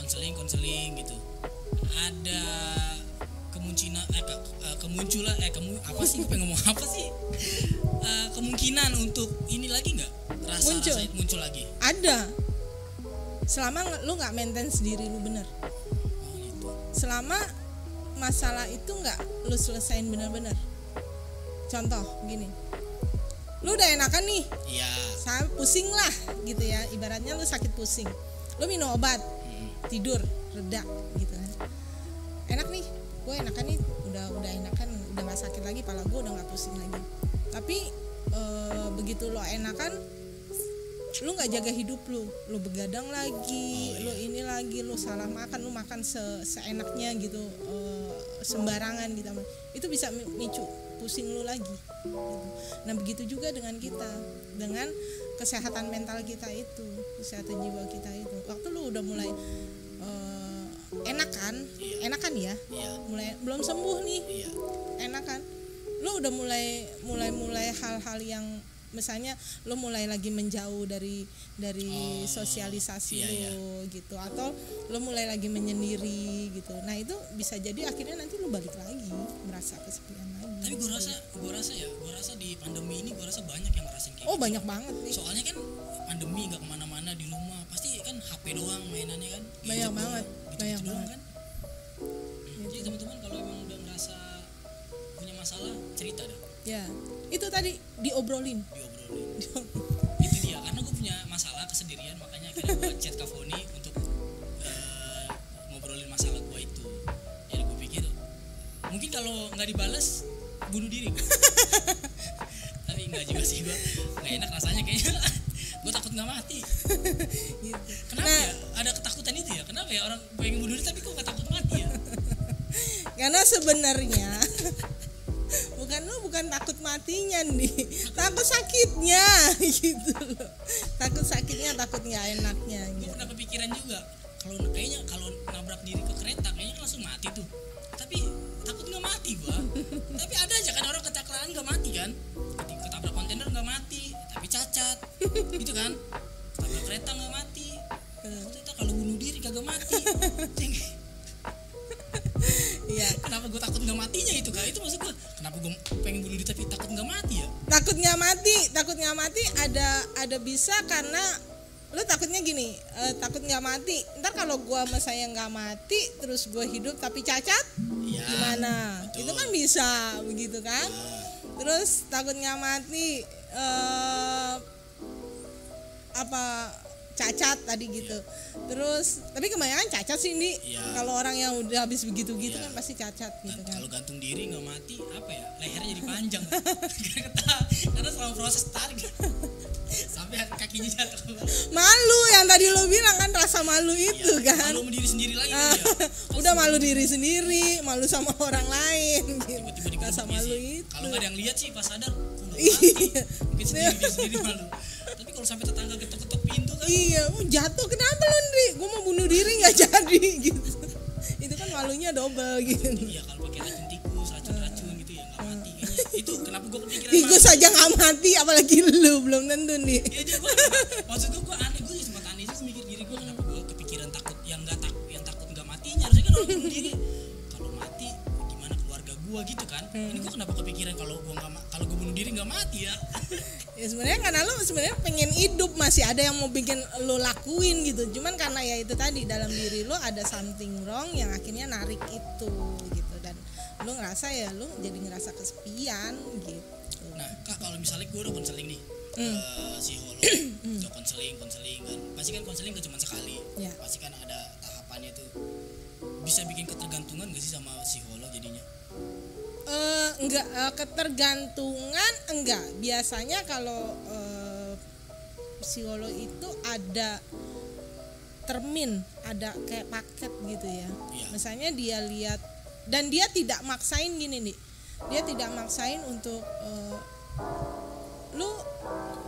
konseling gitu, ada kemungkinan untuk ini lagi nggak rasa itu muncul lagi? Ada, selama lu nggak maintain sendiri lu bener. Gitu. Selama masalah itu nggak lu selesain bener-bener. Contoh gini, lu udah enakan nih, iya, pusing lah gitu ya, ibaratnya lu sakit pusing, lu minum obat, tidur reda gitu kan, enak nih, gue enakan nih, udah enakan, udah nggak sakit lagi, pala gue udah nggak pusing lagi. Tapi begitu lo enakan, lu nggak jaga hidup lu begadang lagi, lu ini lagi, lu salah makan, lu makan seenaknya gitu, sembarangan gitu, itu bisa micu pusing lu lagi gitu. Nah begitu juga dengan kita, dengan kesehatan mental kita itu, kesehatan jiwa kita itu. Waktu lu udah mulai enakan ya, mulai belum sembuh nih, enakan, lu udah mulai hal-hal yang misalnya lo mulai lagi menjauh dari sosialisasi lo gitu, atau lo mulai lagi menyendiri gitu. Nah itu bisa jadi akhirnya nanti lo balik lagi merasa kesepian lagi. Tapi gue rasa di pandemi ini gue rasa banyak yang ngerasain kayak gitu. Banyak banget nih. Soalnya kan pandemi nggak kemana-mana, di rumah pasti kan HP doang mainannya kan. Banyak banget, banyak banget. Kan? Jadi teman-teman kalau emang udah ngerasa punya masalah, cerita dah. Ya, itu tadi diobrolin. Itu dia, karena gue punya masalah kesendirian, makanya akhirnya gue chat Kak Foni untuk ngobrolin masalah gue itu. Ya gue pikir mungkin kalau nggak dibalas bunuh diri gue. Tapi nggak juga sih, gue nggak enak rasanya kayaknya. Gue takut nggak mati. Gitu. Kenapa ya? Ada ketakutan itu ya? Kenapa ya orang pengen bunuh diri tapi kok nggak takut mati ya? Karena sebenarnya bukan takut matinya nih, takut sakitnya gitu loh. Takut sakitnya, takut nggak enaknya gitu. Gue pernah kepikiran juga, kalau nabrak diri ke kereta kayaknya langsung mati tuh. Tapi takut nggak mati gua. Tapi ada aja kan orang kecelakaan nggak mati kan? Ketabrak kontainer nggak mati, tapi cacat, gitu kan? Ketabrak kereta nggak mati. Ternyata kalau bunuh diri kagak mati. Iya, kenapa gue takut nggak matinya itu kak? Itu maksud gue, kenapa gue pengen bunuh diri tapi takut nggak mati ya? Takut nggak mati ada bisa karena lu takutnya gini, takut nggak mati. Ntar kalau gue misalnya nggak mati, terus gue hidup tapi cacat, ya, gimana? Betul. Itu kan bisa begitu kan? Ya. Terus takut nggak mati, cacat tadi gitu. Terus tapi kebanyakan cacat sih ini. Kalau orang yang udah habis begitu-gitu kan pasti cacat gitu kan. Kalau gantung diri nggak mati apa ya, lehernya jadi panjang. Karena selama proses tarik sampai kakinya jatuh. Malu yang tadi lo bilang kan, rasa malu itu kan. Malu diri sendiri lagi ya. Udah malu diri sendiri, malu sama orang lain gitu. Tiba-tiba rasa malu itu. Kalau nggak ada yang lihat sih pas sadar iya. Mungkin sendiri malu. Tapi kalau sampai tetangga ketok-ketok pintu kan, iya, jatuh, kenapa lo Ndri? Gue mau bunuh diri nggak jadi gitu. Itu kan malunya double gitu. Iya, kalau pakai racun tikus, racun gitu ya nggak mati kayaknya. Itu kenapa gue kepikiran tikus aja nggak mati, apalagi lu, belum tentu nih. Iya dia maksud gue aneh, gue sempat aneh sih mikir diri gue, kenapa gue kepikiran takut yang takut nggak matinya. Harusnya kan orang bunuh diri, kalau mati gimana keluarga gue gitu kan. Ini gue kenapa kepikiran kalau gue bunuh diri nggak mati ya. Ya sebenarnya karena lo sebenarnya pengen hidup, masih ada yang mau bikin lo lakuin gitu. Cuman karena ya itu tadi, dalam diri lo ada something wrong yang akhirnya narik itu gitu, dan lo ngerasa ya lo jadi ngerasa kesepian gitu. Nah kak, kalau misalnya gue udah konseling nih psikolog, udah konseling kan, pasti kan konseling gak cuma sekali, pasti kan ada tahapannya tuh. Bisa bikin ketergantungan gak sih sama psikolog jadinya? Enggak, ketergantungan enggak. Biasanya kalau psikolog itu ada termin, ada kayak paket gitu ya. Misalnya dia lihat, dan dia tidak maksain gini nih, dia tidak maksain untuk lu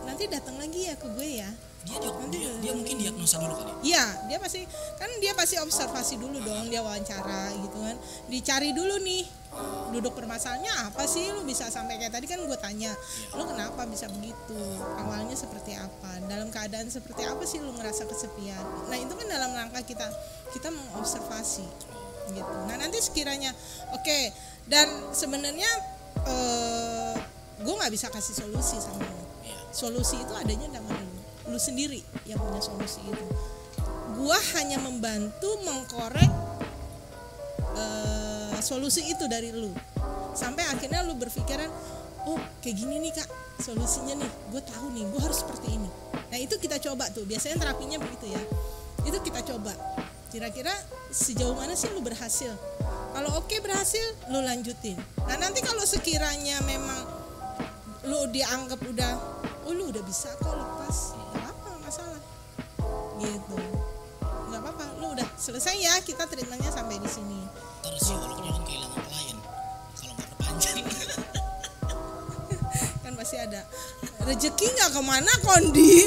nanti datang lagi ya ke gue ya. Dia mungkin diagnosa dulu kali. Iya, dia pasti observasi dulu dong, dia wawancara gitu kan. Dicari dulu nih duduk permasalahannya apa sih, lu bisa sampai kayak tadi kan gue tanya, lu kenapa bisa begitu? Awalnya seperti apa? Dalam keadaan seperti apa sih lu ngerasa kesepian? Nah, itu kan dalam rangka kita mengobservasi gitu. Nah, nanti sekiranya oke, dan sebenarnya gue nggak bisa kasih solusi sama lu. Solusi itu adanya dalam lu sendiri yang punya solusi itu. Gua hanya membantu mengkorek solusi itu dari lu, sampai akhirnya lu berpikiran, oh kayak gini nih kak solusinya nih, gue tahu nih gue harus seperti ini. Nah itu kita coba tuh, biasanya terapinya begitu ya, itu kita coba kira-kira sejauh mana sih lu berhasil. Kalau oke berhasil, lu lanjutin. Nah nanti kalau sekiranya memang lu dianggap udah, oh lu udah bisa kok lepas, nggak apa, nggak masalah gitu, nggak apa-apa, lu udah selesai ya, kita treatmentnya sampai di sini. Terus psikolognya kan kehilangan klien kalau nggak perpanjang. Kan pasti ada rezeki nggak kemana Kondi.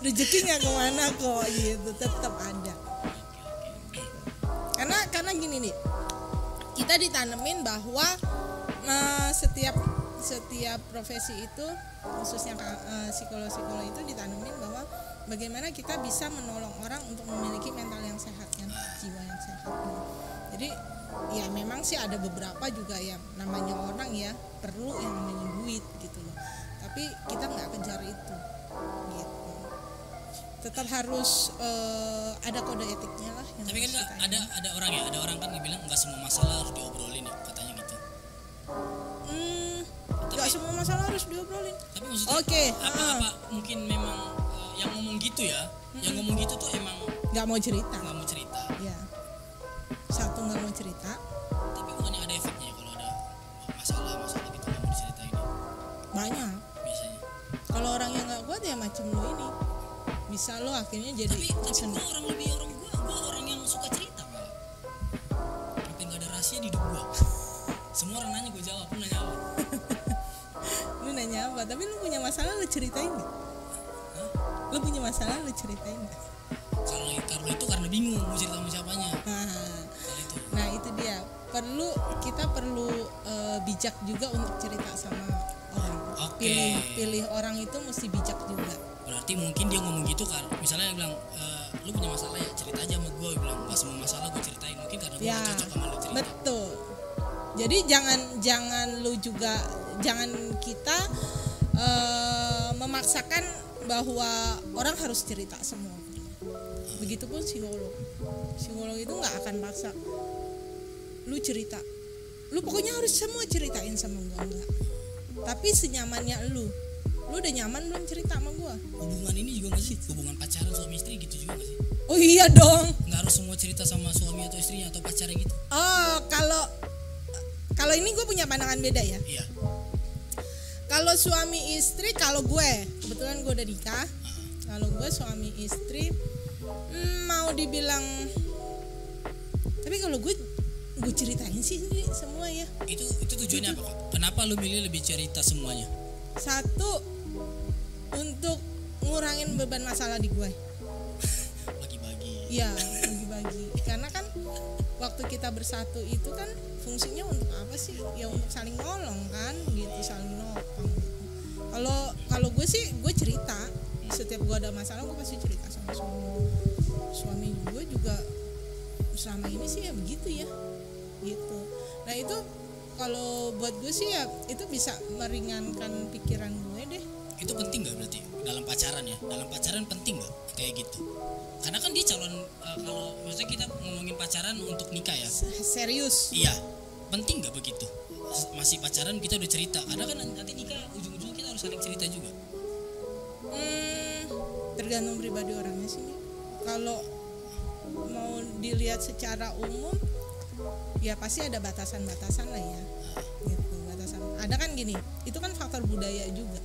Rezeki nggak kemana kok gitu, tetap ada. Karena gini nih, kita ditanemin bahwa setiap profesi itu, khususnya psikolog itu ditanemin bahwa bagaimana kita bisa menolong orang untuk memiliki mental yang sehat kan, jiwa yang sehat. Jadi ya memang sih ada beberapa juga yang namanya orang ya perlu yang namanya duit gitu loh. Tapi kita nggak kejar itu gitu. Tetap harus ada kode etiknya lah. Tapi kan ada orang kan bilang nggak semua masalah harus diobrolin ya, katanya gitu. Nggak semua masalah harus diobrolin. Tapi maksudnya apa mungkin memang yang ngomong gitu ya, yang ngomong gitu tuh emang nggak mau cerita. Ya. Satu nggak mau cerita. Tapi bukannya ada efeknya ya kalau ada masalah gitu nggak mau diceritain? Banyak. Biasanya. Kalau orang yang nggak kuat ya macam lo ini, bisa lo akhirnya jadi. Tapi gue orang yang suka cerita malah. Tapi nggak ada rahasia di hidup gue. Semua orang nanya gue jawab, lu nanya apa? Lu nanya apa? Tapi lu punya masalah lu ceritain nggak? Lu punya masalah lu ceritain nggak? Kalau itu karena bingung mau cerita sama siapanya. Nah itu dia, kita perlu bijak juga untuk cerita sama orang. Pilih orang itu mesti bijak juga. Berarti mungkin dia ngomong gitu kan, misalnya dia bilang lu punya masalah ya cerita aja sama gue, bilang nggak semua masalah gue ceritain, mungkin karena gue gak cocok sama lu cerita. Betul. Jadi jangan kita memaksakan bahwa orang harus cerita semua. Begitupun psikolog itu nggak akan paksa lu cerita, lu pokoknya harus semua ceritain sama gua, enggak. Tapi senyamannya lu udah nyaman belum cerita sama gua? Hubungan ini juga nggak sih, hubungan pacaran suami istri gitu juga nggak sih? Oh iya dong, nggak harus semua cerita sama suami atau istrinya atau pacarnya gitu. Oh kalau ini gue punya pandangan beda ya. Iya. Kalau suami istri, kalau gue kebetulan gue udah nikah. Kalau gue suami istri, mau dibilang, tapi kalau gue ceritain sih semua ya. Itu tujuannya apa kak? Kenapa lu milih lebih cerita semuanya? Satu, untuk ngurangin beban masalah di gue. Bagi-bagi. Iya, bagi-bagi. Karena kan waktu kita bersatu itu kan fungsinya untuk apa sih? Ya untuk saling nolong kan, gitu, saling nopang. Kalau gue sih, gue cerita. Setiap gue ada masalah, gue pasti cerita sama suami gue juga. Selama ini sih ya begitu ya, gitu. Nah itu kalau buat gue sih ya itu bisa meringankan pikiran gue deh. Itu penting nggak berarti dalam pacaran ya? Dalam pacaran penting nggak kayak gitu? Karena kan dia calon, kalau maksudnya kita ngomongin pacaran untuk nikah ya. Serius? Iya. Penting nggak begitu? Masih pacaran kita udah cerita. Karena kan nanti nikah ujung-ujungnya kita harus saling cerita juga. Tergantung pribadi orangnya sih. Kalau mau dilihat secara umum, ya pasti ada batasan-batasan lah ya. Gitu, batasan. Ada kan gini, itu kan faktor budaya juga.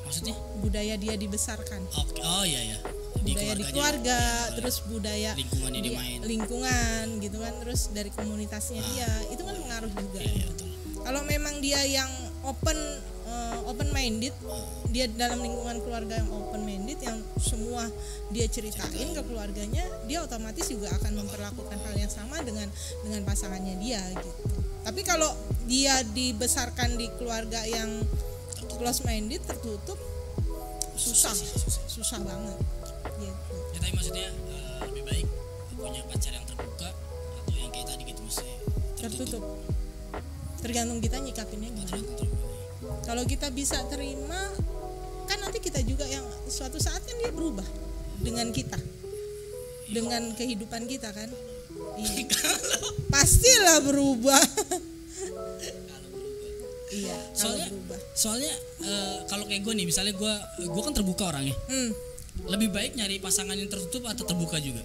Maksudnya? Budaya dia dibesarkan. Oh iya ya. Budaya di keluarga, terus budaya lingkungannya dia main. Lingkungan gitu kan, terus dari komunitasnya dia, itu kan pengaruh juga. Iya, betul. Kalau memang dia yang open minded, dia dalam lingkungan keluarga yang open minded, yang semua dia ceritain ke keluarganya, dia otomatis juga akan memperlakukan hal yang sama dengan pasangannya dia gitu. Tapi kalau dia dibesarkan di keluarga yang close minded, tertutup, susah banget gitu. Ya tapi maksudnya lebih baik punya pacar yang terbuka atau yang kayak tadi gitu mesti tertutup. Tergantung kita nyikapinnya gimana. Kalau kita bisa terima, kan nanti kita juga yang suatu saat kan dia berubah dengan kita, dengan kehidupan kita kan. Iya. Pastilah berubah. Iya. Soalnya kalau kayak gue nih, misalnya gue kan terbuka orangnya. Lebih baik nyari pasangan yang tertutup atau terbuka juga?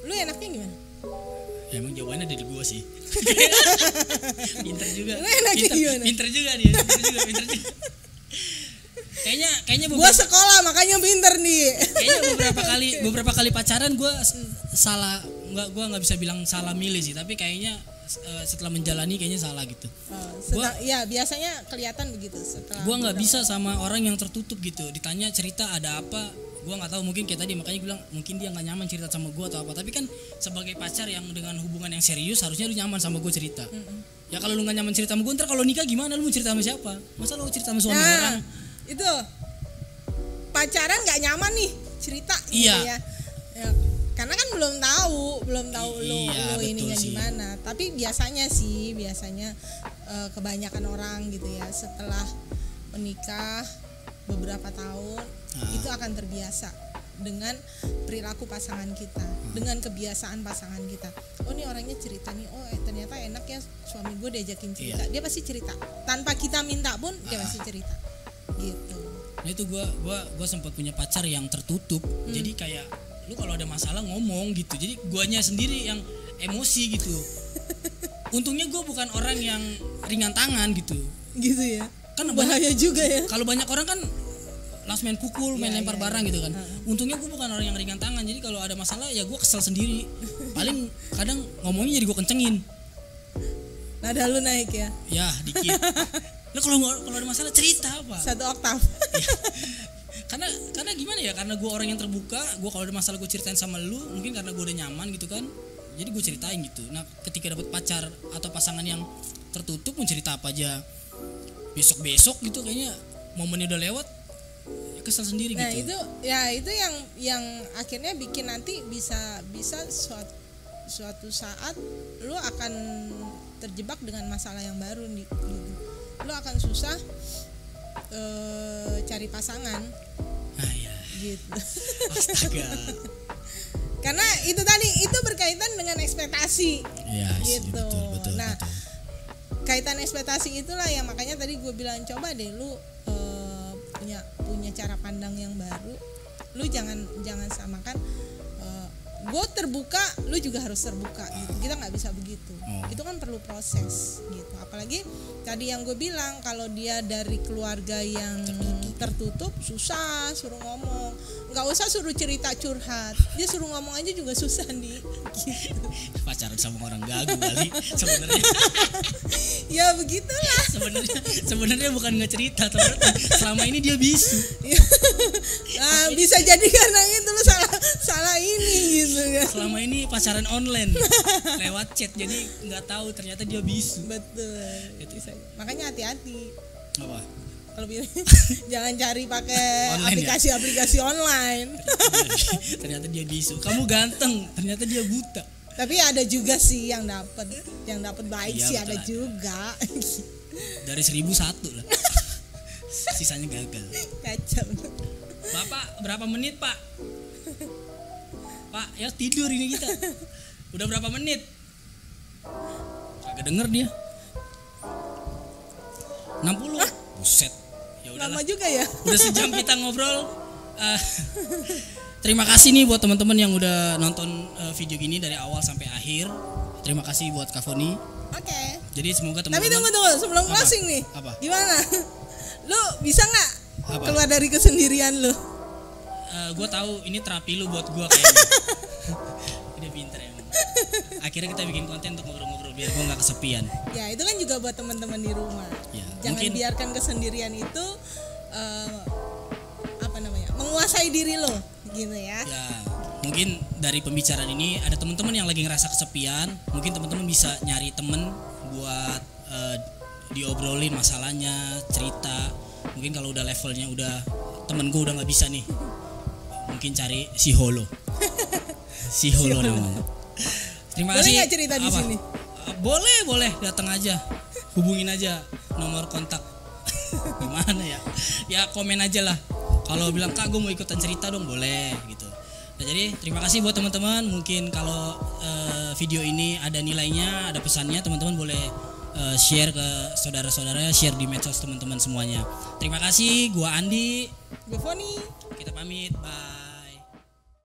Lu enaknya gimana? Ya emang jawabannya dari gue sih. Pinter juga. Lu enaknya gimana? Pinter juga dia. Kayaknya gue sekolah makanya pinter nih. Kayaknya beberapa kali pacaran gue salah, nggak bisa bilang salah milih sih, tapi kayaknya setelah menjalani kayaknya salah gitu. Ya biasanya kelihatan begitu setelah. Gue nggak bisa sama orang yang tertutup gitu. Ditanya cerita ada apa, gue nggak tahu, mungkin kayak tadi makanya gue bilang mungkin dia nggak nyaman cerita sama gue atau apa. Tapi kan sebagai pacar yang dengan hubungan yang serius harusnya lu nyaman sama gue cerita. Ya kalau lu nggak nyaman cerita sama gue, ntar kalau nikah gimana, lu mau cerita sama siapa? Masa lu cerita sama suami orang? Itu pacaran nggak nyaman nih cerita. Iya. Gitu ya, karena kan belum tahu iya, lu ininya sih. gimana. Tapi biasanya kebanyakan orang gitu ya setelah menikah beberapa tahun itu akan terbiasa dengan perilaku pasangan kita, dengan kebiasaan pasangan kita. Oh ini orangnya cerita nih, oh ternyata enak ya suami gue diajakin cerita. Dia pasti cerita tanpa kita minta pun dia pasti cerita gitu. Nah itu gue sempat punya pacar yang tertutup. Jadi kayak lu kalau ada masalah ngomong gitu. Jadi guanya sendiri yang emosi gitu. Untungnya gue bukan orang yang ringan tangan gitu. Gitu ya. Kan bahaya juga ya. Kalau banyak orang kan last main pukul, main lempar barang gitu kan. Untungnya gue bukan orang yang ringan tangan. Jadi kalau ada masalah ya gue kesel sendiri. Paling kadang ngomongnya jadi gue kencengin. Nada lu naik ya? Ya dikit. Lo kalau ada masalah cerita apa? 1 oktav. Ya. Karena gimana ya? Karena gue orang yang terbuka. Gue kalau ada masalah gue ceritain sama lu. Mungkin karena gue udah nyaman gitu kan. Jadi gue ceritain gitu. Nah ketika dapet pacar atau pasangan yang tertutup, mau cerita apa aja besok gitu kayaknya momennya udah lewat. Ya kesel sendiri nah, gitu. itu yang akhirnya bikin nanti bisa suatu saat lu akan terjebak dengan masalah yang baru gitu. Lu akan susah cari pasangan. Ya. Gitu. Astaga. Karena itu berkaitan dengan ekspektasi. Ya, gitu. Betul. Nah, kaitan ekspektasi itulah yang makanya tadi gue bilang coba deh lu punya cara pandang yang baru. Lu jangan samakan gue terbuka, lu juga harus terbuka gitu. Kita nggak bisa begitu. Itu kan perlu proses gitu. Apalagi tadi yang gue bilang kalau dia dari keluarga yang tertutup susah suruh ngomong. Nggak usah suruh cerita curhat. Dia suruh ngomong aja juga susah nih. Gitu. Pacaran sama orang gagu kali sebenarnya. Ya begitulah. Sebenarnya bukan nggak cerita, ternyata selama ini dia bisu. Nah, bisa jadi karena itu lu salah ini gitu kan. Selama ini pacaran online lewat chat, jadi nggak tahu ternyata dia bisu. Betul. Itu. Makanya hati-hati. Apa? Kalau jangan cari pakai Online aplikasi online. Ternyata dia bisu. Kamu ganteng, ternyata dia buta. Tapi ada juga sih yang dapat baik iya, sih ada juga. Dari 1.001 lah. Sisanya gagal. Kacau. Bapak berapa menit Pak? Pak ya tidur ini kita. Udah berapa menit? Agak denger dia. 60. Hah? Buset. Ya lama juga ya. Udah sejam kita ngobrol. Terima kasih nih buat teman-teman yang udah nonton video gini dari awal sampai akhir. Terima kasih buat Kak Foni. Oke. Jadi semoga teman-teman. Tapi tunggu sebelum closing nih. Apa? Gimana? Lu bisa nggak keluar dari kesendirian lu? Gue tahu ini terapi lu buat gue kayaknya. pinter emang. Akhirnya kita bikin konten untuk ngobrol-ngobrol biar gue nggak kesepian. Ya itu kan juga buat teman-teman di rumah. Ya, Jangan mungkin, biarkan kesendirian itu menguasai diri lo, gitu ya. ya mungkin dari pembicaraan ini ada teman-teman yang lagi ngerasa kesepian, mungkin teman-teman bisa nyari temen buat diobrolin masalahnya, cerita. Mungkin kalau udah levelnya udah temen gue udah nggak bisa nih, mungkin cari si Holo. Si Holo namanya. Terima kasih. Boleh nggak cerita di sini? Boleh datang aja, hubungin aja nomor kontak. Gimana ya? Ya komen aja lah. Kalau bilang Kak, gue mau ikutan cerita dong, boleh gitu. Nah, jadi terima kasih buat teman-teman. Mungkin kalau video ini ada nilainya, ada pesannya, teman-teman boleh share ke saudara-saudara, share di medsos teman-teman semuanya. Terima kasih. Gua Andi. Gue Foni. Kita pamit. Bye.